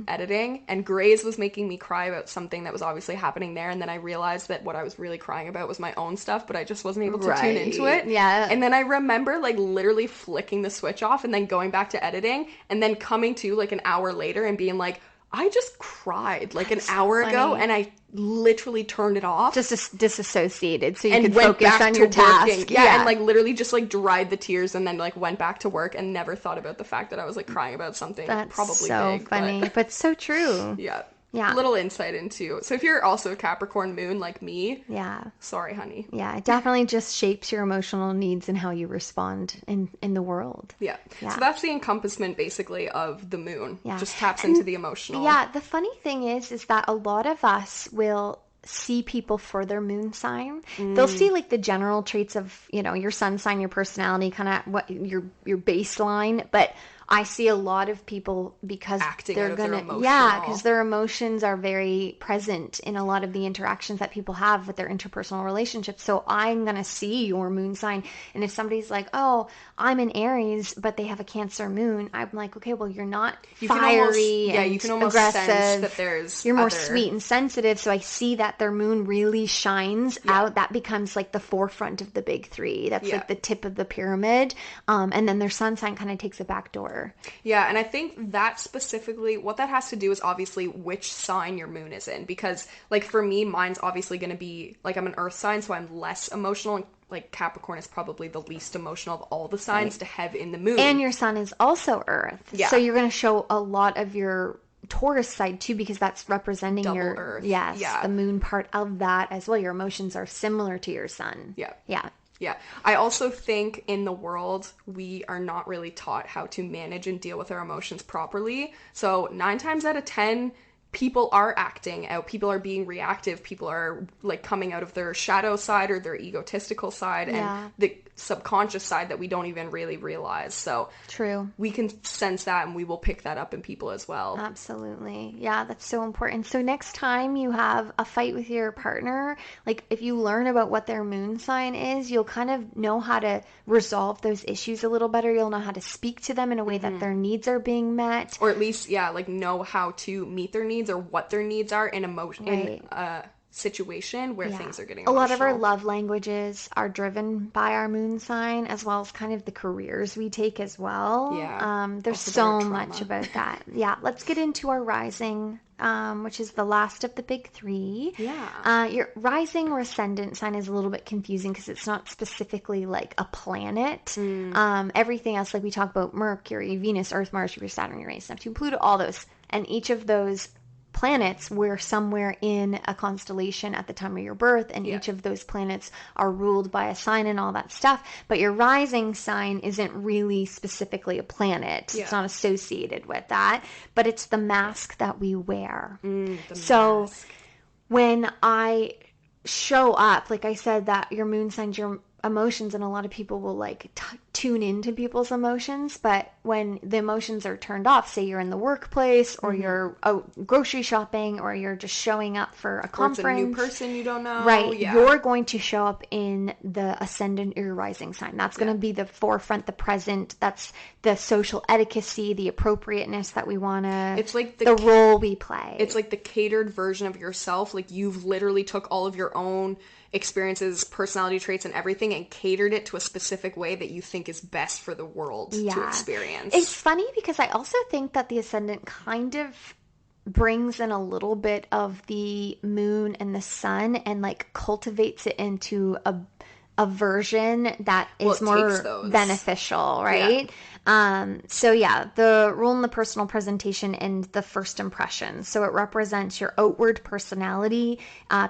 [SPEAKER 2] editing, and Grey's was making me cry about something that was obviously happening there, and then I realized that what I was really crying about was my own stuff, but I just wasn't able to tune into it.
[SPEAKER 1] Yeah.
[SPEAKER 2] And then I remember like literally flicking the switch off and then going back to editing, and then coming to like an hour later and being like, I just cried like an hour ago, and I literally turned it off.
[SPEAKER 1] Just disassociated so you could focus on your task.
[SPEAKER 2] Yeah, and like literally just like dried the tears and then like went back to work and never thought about the fact that I was like crying about something probably
[SPEAKER 1] so
[SPEAKER 2] big.
[SPEAKER 1] Funny, but so true.
[SPEAKER 2] Yeah. Yeah. Little insight into. So if you're also a Capricorn moon like me.
[SPEAKER 1] Yeah.
[SPEAKER 2] Sorry, honey.
[SPEAKER 1] Yeah. It definitely just shapes your emotional needs and how you respond in the world.
[SPEAKER 2] Yeah. So that's the encompassment basically of the moon.
[SPEAKER 1] Yeah.
[SPEAKER 2] Just taps into the emotional.
[SPEAKER 1] Yeah. The funny thing is that a lot of us will see people for their moon sign. They'll see like the general traits of, your sun sign, your personality, kind of what your baseline, but I see a lot of people because
[SPEAKER 2] acting
[SPEAKER 1] they're
[SPEAKER 2] out of their
[SPEAKER 1] gonna,
[SPEAKER 2] emotional.
[SPEAKER 1] yeah, because their emotions are very present in a lot of the interactions that people have with their interpersonal relationships. So I'm gonna see your moon sign, and if somebody's like, "Oh, I'm an Aries, but they have a Cancer moon," I'm like, "Okay, well, you're not fiery
[SPEAKER 2] you can
[SPEAKER 1] and
[SPEAKER 2] almost sense
[SPEAKER 1] aggressive.
[SPEAKER 2] that there's
[SPEAKER 1] You're more
[SPEAKER 2] other...
[SPEAKER 1] sweet and sensitive." So I see that their moon really shines out. That becomes like the forefront of the big three. That's like the tip of the pyramid, and then their sun sign kind of takes a back door.
[SPEAKER 2] Yeah, and I think that specifically, what that has to do is obviously which sign your moon is in. Because, like, for me, mine's obviously going to be, like, I'm an earth sign, so I'm less emotional. And, like, Capricorn is probably the least emotional of all the signs to have in the moon.
[SPEAKER 1] And your sun is also earth.
[SPEAKER 2] Yeah.
[SPEAKER 1] So you're going to show a lot of your Taurus side too, because that's representing
[SPEAKER 2] Double
[SPEAKER 1] your
[SPEAKER 2] earth.
[SPEAKER 1] Yes,
[SPEAKER 2] Yeah.
[SPEAKER 1] the moon part of that as well. Your emotions are similar to your sun.
[SPEAKER 2] Yeah.
[SPEAKER 1] Yeah.
[SPEAKER 2] Yeah. I also think in the world, we are not really taught how to manage and deal with our emotions properly. So 9 times out of 10, people are acting out. People are being reactive. People are, like, coming out of their shadow side or their egotistical side and the subconscious side that we don't even really realize. So
[SPEAKER 1] true.
[SPEAKER 2] We can sense that, and we will pick that up in people as well.
[SPEAKER 1] Absolutely. Yeah, that's so important. So next time you have a fight with your partner, like, if you learn about what their moon sign is, you'll kind of know how to resolve those issues a little better. You'll know how to speak to them in a way that their needs are being met.
[SPEAKER 2] Or at least, like, know how to meet their needs or what their needs are in situation where things are getting emotional.
[SPEAKER 1] A lot of our love languages are driven by our moon sign, as well as kind of the careers we take as well.
[SPEAKER 2] Yeah.
[SPEAKER 1] There's so much about that. Yeah, let's get into our rising, which is the last of the big three.
[SPEAKER 2] Yeah.
[SPEAKER 1] Your rising or ascendant sign is a little bit confusing because it's not specifically like a planet. Everything else, like we talk about Mercury, Venus, Earth, Mars, Jupiter, Saturn, Uranus, Neptune, Pluto, all those. And each of those planets were somewhere in a constellation at the time of your birth, and each of those planets are ruled by a sign and all that stuff. But your rising sign isn't really specifically a planet. It's not associated with that, but it's the mask that we wear. So when I show up, like I said, that your moon sign's your emotions, and a lot of people will like tune into people's emotions, but when the emotions are turned off, say you're in the workplace or you're out grocery shopping or you're just showing up for a conference,
[SPEAKER 2] or it's a new person you don't know,
[SPEAKER 1] right? You're going to show up in the ascendant or your rising sign. That's going to be the forefront, the present. That's the social etiquette, the appropriateness that we want to,
[SPEAKER 2] it's like
[SPEAKER 1] the role we play.
[SPEAKER 2] It's like the catered version of yourself. Like, you've literally took all of your own experiences, personality traits, and everything and catered it to a specific way that you think is best for the world to experience.
[SPEAKER 1] It's funny because I also think that the ascendant kind of brings in a little bit of the moon and the sun and like cultivates it into a version that is more beneficial, right? So the role in the personal presentation and the first impression. So it represents your outward personality,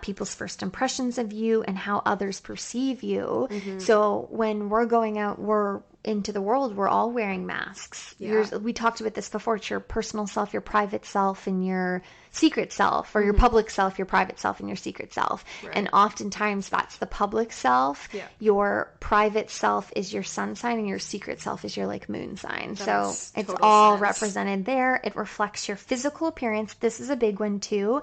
[SPEAKER 1] people's first impressions of you, and how others perceive you. So when we're going out, we're into the world, we're all wearing masks. We talked about this before. It's your personal self, your private self, and your secret self, or your public self, your private self, and your secret self. And oftentimes that's the public self. Your private self is your sun sign, and your secret self is your like moon sign. So it's all represented there. It reflects your physical appearance. This is a big one too.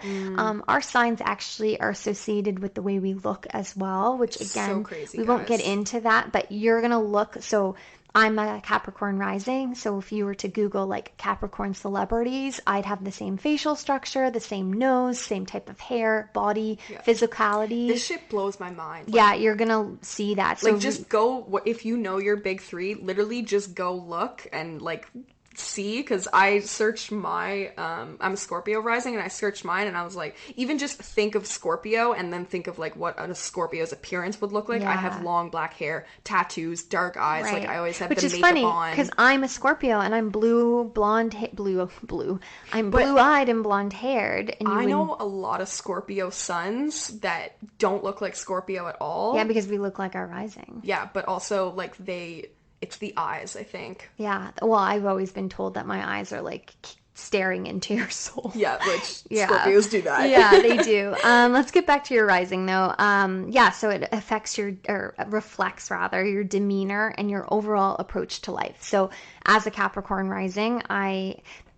[SPEAKER 1] Our signs actually are associated with the way we look as well, which again,
[SPEAKER 2] so crazy,
[SPEAKER 1] we won't get into that, but you're going to look, so I'm a Capricorn rising, so if you were to Google like Capricorn celebrities, I'd have the same facial structure, the same nose, same type of hair, body, physicality.
[SPEAKER 2] This shit blows my mind.
[SPEAKER 1] Like, you're gonna see that. So
[SPEAKER 2] like, just go, if you know your big three, literally just go look and like see, because I searched my I'm a Scorpio rising, and I searched mine, and I was like, even just think of Scorpio and then think of like what a Scorpio's appearance would look like. I have long black hair, tattoos, dark eyes, like I always have the makeup on. Which is funny
[SPEAKER 1] because I'm a Scorpio and I'm blue I'm blue-eyed and blonde haired, and
[SPEAKER 2] I know a lot of Scorpio suns that don't look like Scorpio at all.
[SPEAKER 1] Because we look like our rising.
[SPEAKER 2] But also like it's the eyes, I think.
[SPEAKER 1] Well, I've always been told that my eyes are like staring into your soul.
[SPEAKER 2] Yeah, which Scorpios do that.
[SPEAKER 1] Yeah, they do. Let's get back to your rising though. So it affects or reflects rather, your demeanor and your overall approach to life. So as a Capricorn rising,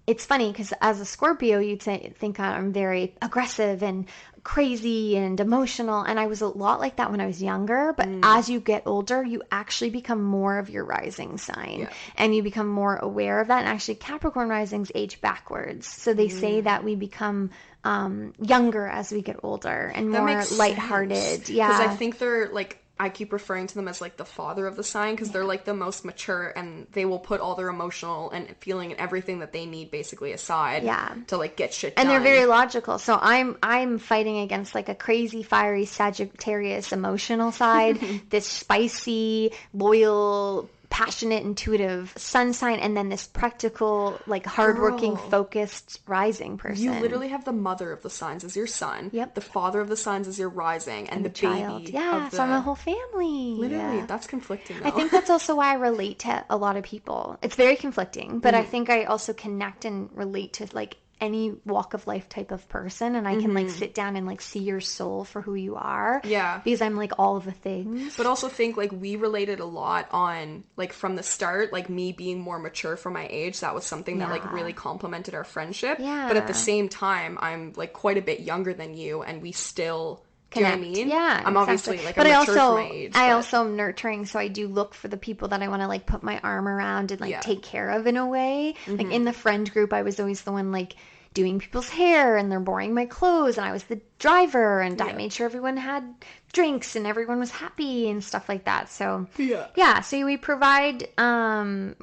[SPEAKER 1] it's funny because as a Scorpio, you'd think I'm very aggressive and crazy and emotional. And I was a lot like that when I was younger. But as you get older, you actually become more of your rising sign and you become more aware of that. And actually, Capricorn risings age backwards. So they say that we become younger as we get older and more lighthearted. Yeah.
[SPEAKER 2] Because I think they're like, I keep referring to them as like the father of the sign because they're like the most mature and they will put all their emotional and feeling and everything that they need basically aside to like get shit done.
[SPEAKER 1] And they're very logical. So I'm fighting against like a crazy, fiery Sagittarius emotional side, this spicy, loyal, passionate, intuitive sun sign, and then this practical, like hardworking, focused rising person.
[SPEAKER 2] You literally have the mother of the signs as your sun.
[SPEAKER 1] Yep.
[SPEAKER 2] The father of the signs as your rising, and the
[SPEAKER 1] child.
[SPEAKER 2] baby.
[SPEAKER 1] Yeah, so I'm a whole family.
[SPEAKER 2] Literally, that's conflicting though.
[SPEAKER 1] I think that's also why I relate to a lot of people. It's very conflicting, but I think I also connect and relate to like any walk of life type of person, and I can like sit down and like see your soul for who you are.
[SPEAKER 2] Yeah.
[SPEAKER 1] Because I'm like all of the things.
[SPEAKER 2] But also think like we related a lot on like from the start, like me being more mature for my age, that was something that like really complemented our friendship.
[SPEAKER 1] Yeah.
[SPEAKER 2] But at the same time, I'm like quite a bit younger than you and we still connect. Do you know what I mean?
[SPEAKER 1] Yeah.
[SPEAKER 2] I'm obviously like I'm mature for my age.
[SPEAKER 1] I also am nurturing, so I do look for the people that I want to like put my arm around and like take care of in a way. Like in the friend group, I was always the one like doing people's hair and they're boring my clothes and I was the driver and I made sure everyone had drinks and everyone was happy and stuff like that. So so we provide I'm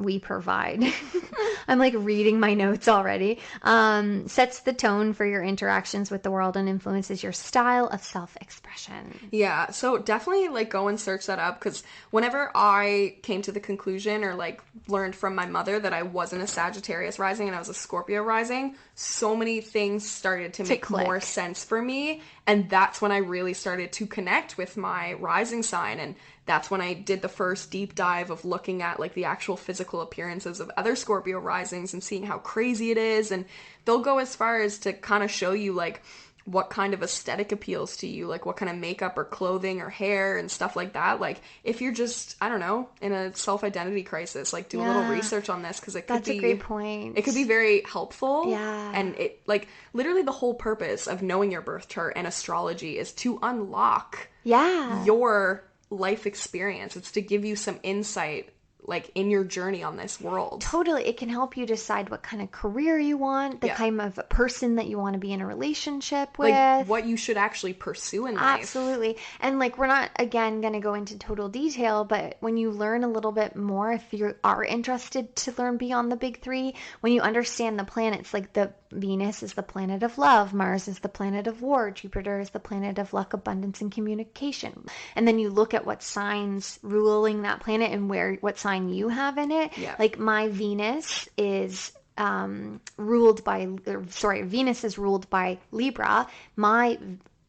[SPEAKER 1] like reading my notes already. Sets the tone for your interactions with the world and influences your style of self-expression.
[SPEAKER 2] Yeah, so definitely like go and search that up because whenever I came to the conclusion or like learned from my mother that I wasn't a Sagittarius rising and I was a Scorpio rising, so many things started to make more sense for me. And that's when I really started to connect with my rising sign. And that's when I did the first deep dive of looking at like the actual physical appearances of other Scorpio risings and seeing how crazy it is. And they'll go as far as to kind of show you like what kind of aesthetic appeals to you, like what kind of makeup or clothing or hair and stuff like that. Like if you're just, I don't know, in a self-identity crisis, like do a little research on this because it could be a great point. It could be very helpful.
[SPEAKER 1] Yeah.
[SPEAKER 2] And it like literally the whole purpose of knowing your birth chart and astrology is to unlock your life experience. It's to give you some insight like in your journey on this world.
[SPEAKER 1] Totally. It can help you decide what kind of career you want, the kind of person that you want to be in a relationship with.
[SPEAKER 2] Like what you should actually pursue in life.
[SPEAKER 1] Absolutely. And like we're not, again, going to go into total detail, but when you learn a little bit more, if you are interested to learn beyond the big three, when you understand the planets, like the Venus is the planet of love, Mars is the planet of war, Jupiter is the planet of luck, abundance, and communication. And then you look at what signs ruling that planet and what sign you have in it. Yeah. Like my Venus is Venus is ruled by Libra. My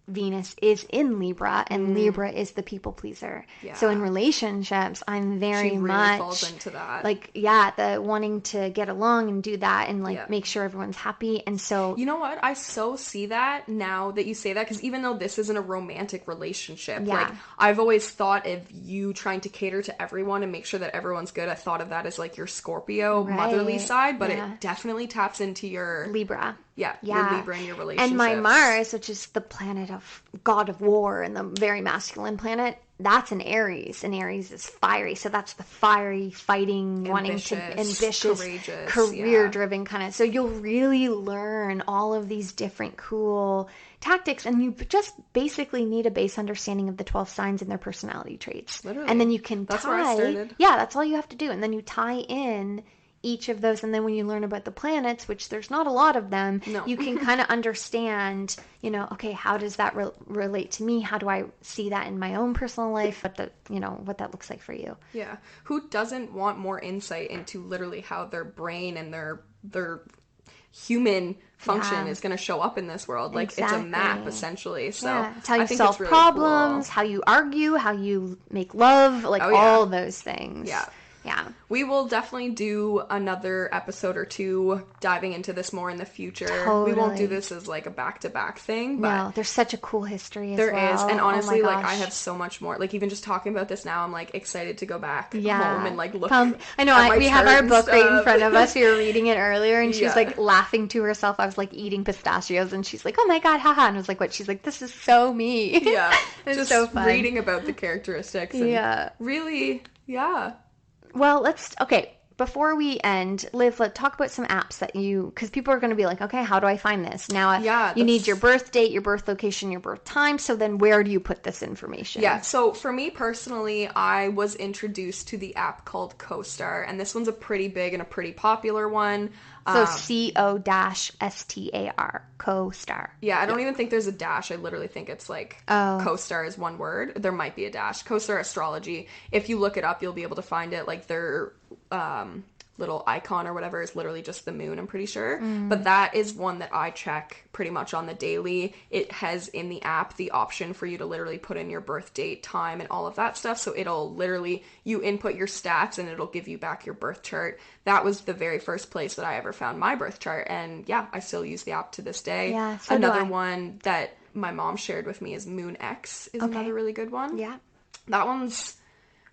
[SPEAKER 1] Venus is in Libra, and Libra is the people pleaser. Yeah. So in relationships, I'm very
[SPEAKER 2] she really
[SPEAKER 1] much
[SPEAKER 2] falls into that.
[SPEAKER 1] Like, the wanting to get along and do that and like make sure everyone's happy. And so,
[SPEAKER 2] you know what? I so see that now that you say that, because even though this isn't a romantic relationship, like I've always thought of you trying to cater to everyone and make sure that everyone's good. I thought of that as like your Scorpio motherly side, but it definitely taps into your
[SPEAKER 1] Libra.
[SPEAKER 2] Yeah, your Libra and your relationships.
[SPEAKER 1] And my Mars, which is the planet of god of war and the very masculine planet, that's an Aries. And Aries is fiery. So that's the fiery, fighting, ambitious, courageous, career-driven kind of. So you'll really learn all of these different cool tactics. And you just basically need a base understanding of the 12 signs and their personality traits. Literally. And then you can
[SPEAKER 2] That's where I started.
[SPEAKER 1] Yeah, that's all you have to do. And then you tie in each of those, and then when you learn about the planets, which there's not a lot of them, you can kind of understand, okay, how does that relate to me? How do I see that in my own personal life? What that looks like for you.
[SPEAKER 2] Yeah. Who doesn't want more insight into literally how their brain and their human function is going to show up in this world? Like it's a map essentially. So
[SPEAKER 1] it's how you solve problems, how you argue, how you make love, like all those things.
[SPEAKER 2] Yeah.
[SPEAKER 1] Yeah.
[SPEAKER 2] We will definitely do another episode or two diving into this more in the future.
[SPEAKER 1] Totally.
[SPEAKER 2] We won't do this as like a back-to-back thing, but
[SPEAKER 1] no, there's such a cool history as
[SPEAKER 2] there
[SPEAKER 1] well.
[SPEAKER 2] is. And
[SPEAKER 1] Oh
[SPEAKER 2] honestly,
[SPEAKER 1] my
[SPEAKER 2] like, I
[SPEAKER 1] gosh.
[SPEAKER 2] have so much more. Like, even just talking about this now, I'm like excited to go back
[SPEAKER 1] Yeah.
[SPEAKER 2] home and like look
[SPEAKER 1] I know,
[SPEAKER 2] at my
[SPEAKER 1] we have
[SPEAKER 2] chart
[SPEAKER 1] our
[SPEAKER 2] and
[SPEAKER 1] book right in
[SPEAKER 2] stuff.
[SPEAKER 1] front of us. We were reading it earlier, and she's
[SPEAKER 2] Yeah.
[SPEAKER 1] like laughing to herself. I was like eating pistachios, and she's like, "Oh my god, haha!" And I was like, "What?" She's like, "This is so me."
[SPEAKER 2] Yeah,
[SPEAKER 1] it's
[SPEAKER 2] just
[SPEAKER 1] so fun.
[SPEAKER 2] reading about the characteristics. And
[SPEAKER 1] Yeah.
[SPEAKER 2] really, yeah.
[SPEAKER 1] Well, okay. Before we end, Liv, let's talk about some apps that because people are going to be like, okay, how do I find this? Now,
[SPEAKER 2] Yeah,
[SPEAKER 1] you need your birth date, your birth location, your birth time. So then where do you put this information?
[SPEAKER 2] Yeah, so for me personally, I was introduced to the app called CoStar, and this one's a pretty big and a pretty popular one.
[SPEAKER 1] So COSTAR, CoStar.
[SPEAKER 2] Yeah, I don't even think there's a dash. I literally think it's like CoStar is one word. There might be a dash. CoStar Astrology. If you look it up, you'll be able to find it. Like their little icon or whatever is literally just the moon, I'm pretty sure. But that is one that I check pretty much on the daily. It has in the app the option for you to literally put in your birth date, time, and all of that stuff. So it'll literally, you input your stats and it'll give you back your birth chart. That was the very first place that I ever found my birth chart. And yeah, I still use the app to this day.
[SPEAKER 1] Yeah, so
[SPEAKER 2] Another one that my mom shared with me is Moon X is another really good one.
[SPEAKER 1] Yeah.
[SPEAKER 2] That one's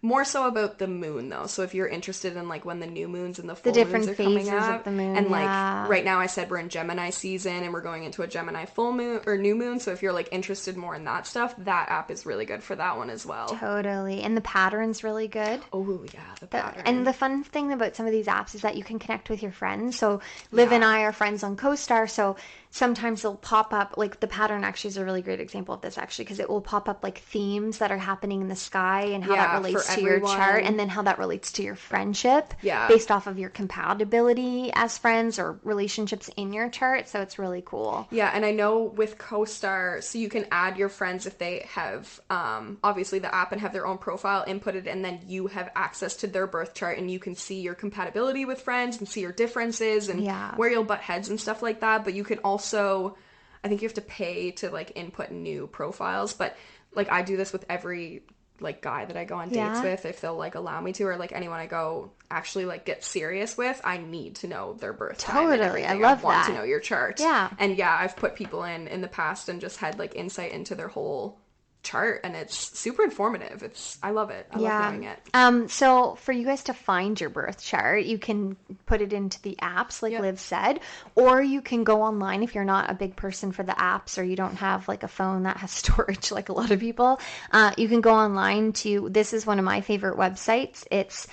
[SPEAKER 2] more so about the moon, though. So if you're interested in, like, when the new moons and the full
[SPEAKER 1] different
[SPEAKER 2] moons are coming
[SPEAKER 1] phases
[SPEAKER 2] up.
[SPEAKER 1] of the moon,
[SPEAKER 2] and, like,
[SPEAKER 1] yeah.
[SPEAKER 2] right now I said we're in Gemini season and we're going into a Gemini full moon or new moon. So if you're, like, interested more in that stuff, that app is really good for that one as well.
[SPEAKER 1] Totally. And the pattern's really good.
[SPEAKER 2] Oh, yeah, the pattern.
[SPEAKER 1] And the fun thing about some of these apps is that you can connect with your friends. So Liv and I are friends on CoStar, so sometimes they'll pop up, like the pattern actually is a really great example of this actually, because it will pop up like themes that are happening in the sky and how that relates to your chart, and then how that relates to your friendship based off of your compatibility as friends or relationships in your chart. So it's really cool.
[SPEAKER 2] Yeah, and I know with CoStar, so you can add your friends if they have obviously the app and have their own profile inputted, and then you have access to their birth chart and you can see your compatibility with friends and see your differences and where you'll butt heads and stuff like that. But you can also, I think you have to pay to like input new profiles, but like I do this with every like guy that I go on dates with, if they'll like allow me to, or like anyone I go actually like get serious with, I need to know their birth time and everything.
[SPEAKER 1] I love
[SPEAKER 2] want
[SPEAKER 1] that.
[SPEAKER 2] to know your chart.
[SPEAKER 1] Yeah.
[SPEAKER 2] And yeah, I've put people in the past and just had like insight into their whole chart, and it's super informative. I love it. I love knowing it.
[SPEAKER 1] So for you guys to find your birth chart, you can put it into the apps like Liv said, or you can go online if you're not a big person for the apps or you don't have like a phone that has storage like a lot of people. You can go online to, this is one of my favorite websites. It's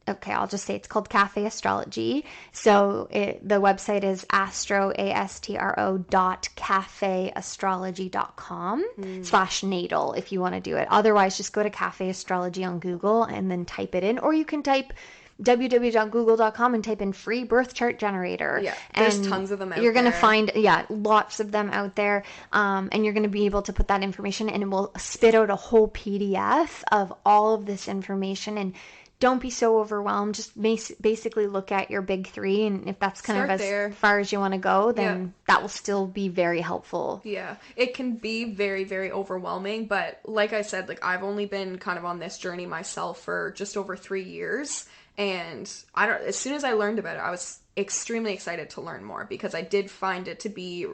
[SPEAKER 1] okay, I'll just say it's called Cafe Astrology. So the website is cafeastrology.com/natal if you want to do it. Otherwise, just go to Cafe Astrology on Google and then type it in, or you can type www.google.com and type in free birth chart generator.
[SPEAKER 2] Yeah, there's tons of them out there.
[SPEAKER 1] You're going to find, lots of them out there. And you're going to be able to put that information, and it will spit out a whole PDF of all of this information. And don't be so overwhelmed. Just basically look at your big three, and if that's kind of as far as you want to go, then that will still be very helpful. Yeah,
[SPEAKER 2] it can be very, very overwhelming, but like I said, like I've only been kind of on this journey myself for just over 3 years, and as soon as I learned about it, I was extremely excited to learn more, because I did find it to be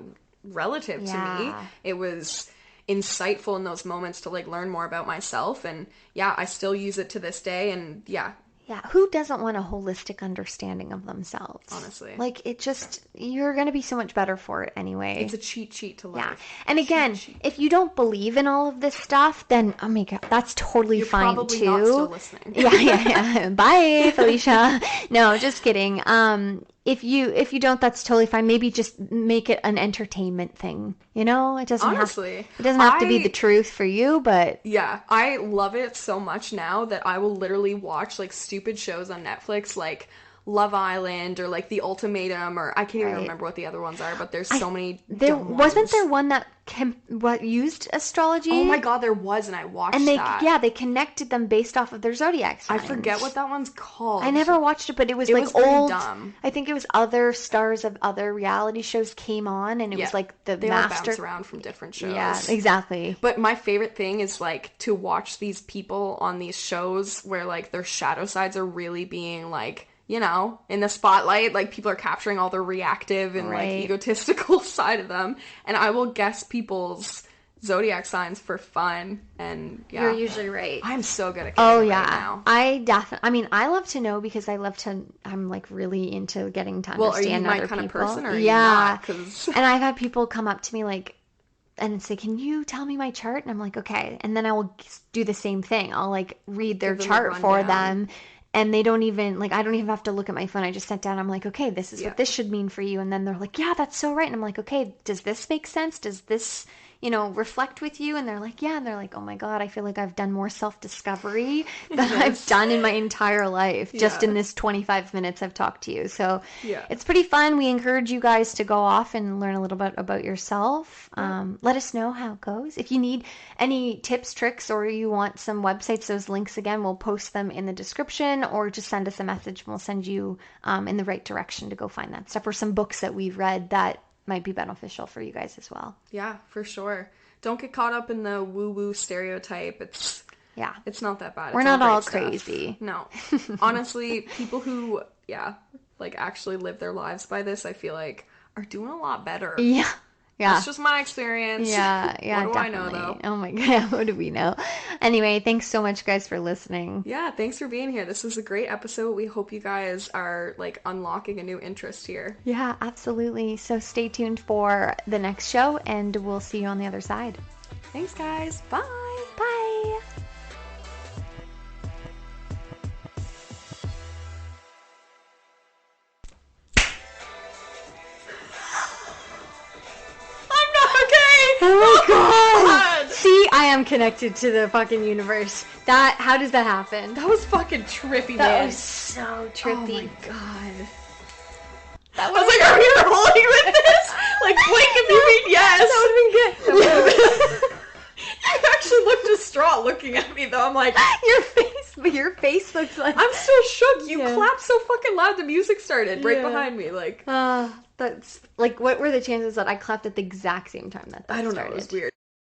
[SPEAKER 2] relative to me. It was insightful in those moments to like learn more about myself, and I still use it to this day, and who doesn't want a holistic understanding of themselves? Honestly, like you're gonna be so much better for it anyway. It's a cheat sheet to life. And again, if you don't believe in all of this stuff, then oh my god, that's totally fine probably too. Not still listening. Bye, Felicia. No, just kidding. If you don't, that's totally fine. Maybe just make it an entertainment thing. It doesn't have to be the truth for you, but I love it so much now that I will literally watch like stupid shows on Netflix, like Love Island or like The Ultimatum, or I can't even
[SPEAKER 1] Right.
[SPEAKER 2] remember what the other ones are, but there's so many
[SPEAKER 1] There
[SPEAKER 2] dumb
[SPEAKER 1] wasn't
[SPEAKER 2] ones.
[SPEAKER 1] there one that used astrology?
[SPEAKER 2] Oh my god, there was, and I watched
[SPEAKER 1] and
[SPEAKER 2] that.
[SPEAKER 1] they connected them based off of their zodiac
[SPEAKER 2] I
[SPEAKER 1] signs.
[SPEAKER 2] forget what that one's called.
[SPEAKER 1] I never watched it, but it was
[SPEAKER 2] It
[SPEAKER 1] like
[SPEAKER 2] was very
[SPEAKER 1] old.
[SPEAKER 2] dumb.
[SPEAKER 1] I think it was other stars of other reality shows came on, and it was like the
[SPEAKER 2] they all
[SPEAKER 1] master.
[SPEAKER 2] bounce around from different shows.
[SPEAKER 1] Yeah, exactly.
[SPEAKER 2] But my favorite thing is like to watch these people on these shows where like their shadow sides are really being like, you know, in the spotlight. Like people are capturing all the reactive and like egotistical side of them, and I will guess people's zodiac signs for fun. And yeah,
[SPEAKER 1] you're usually right.
[SPEAKER 2] I'm so good at getting it right now.
[SPEAKER 1] I definitely, I mean, I love to know because I'm like really into getting to understand
[SPEAKER 2] well, are you my
[SPEAKER 1] other
[SPEAKER 2] kind
[SPEAKER 1] people.
[SPEAKER 2] of person, or are you not? 'Cause...
[SPEAKER 1] and I've had people come up to me like and say, can you tell me my chart? And I'm like, okay. And then I will do the same thing. I'll like read their chart for them. And they don't even, like, I don't even have to look at my phone. I just sat down. I'm like, okay, this is what this should mean for you. And then they're like, yeah, that's so right. And I'm like, okay, does this make sense? Does this, you know, reflect with you? And they're like, yeah. And they're like, oh my God, I feel like I've done more self-discovery than I've done in my entire life. Just in this 25 minutes I've talked to you. So it's pretty fun. We encourage you guys to go off and learn a little bit about yourself. Let us know how it goes. If you need any tips, tricks, or you want some websites, those links again, we'll post them in the description, or just send us a message and we'll send you in the right direction to go find that stuff, or some books that we've read that might be beneficial for you guys as well.
[SPEAKER 2] Yeah, for sure. Don't get caught up in the woo-woo stereotype. It's not that bad.
[SPEAKER 1] We're not all crazy.
[SPEAKER 2] No. Honestly, people who, like actually live their lives by this, I feel like are doing a lot better.
[SPEAKER 1] Yeah. Yeah.
[SPEAKER 2] That's just my experience.
[SPEAKER 1] Yeah,
[SPEAKER 2] what do
[SPEAKER 1] definitely.
[SPEAKER 2] I know, though?
[SPEAKER 1] Oh my God, what do we know? Anyway, thanks so much, guys, for listening.
[SPEAKER 2] Yeah, thanks for being here. This was a great episode. We hope you guys are, like, unlocking a new interest here.
[SPEAKER 1] Yeah, absolutely. So stay tuned for the next show, and we'll see you on the other side.
[SPEAKER 2] Thanks, guys. Bye.
[SPEAKER 1] Bye. Oh my God! See, I am connected to the fucking universe. How does that happen?
[SPEAKER 2] That was fucking trippy, man.
[SPEAKER 1] That was so trippy.
[SPEAKER 2] Oh my God. I was like, are we rolling with this? Like, blink if you mean yes.
[SPEAKER 1] That would have been good.
[SPEAKER 2] You actually looked distraught looking at me, though. I'm like,
[SPEAKER 1] your face looks like...
[SPEAKER 2] I'm still shook. You clapped so fucking loud the music started right behind me. Like,
[SPEAKER 1] that's like, what were the chances that I clapped at the exact same time that started?
[SPEAKER 2] I don't know. It was weird.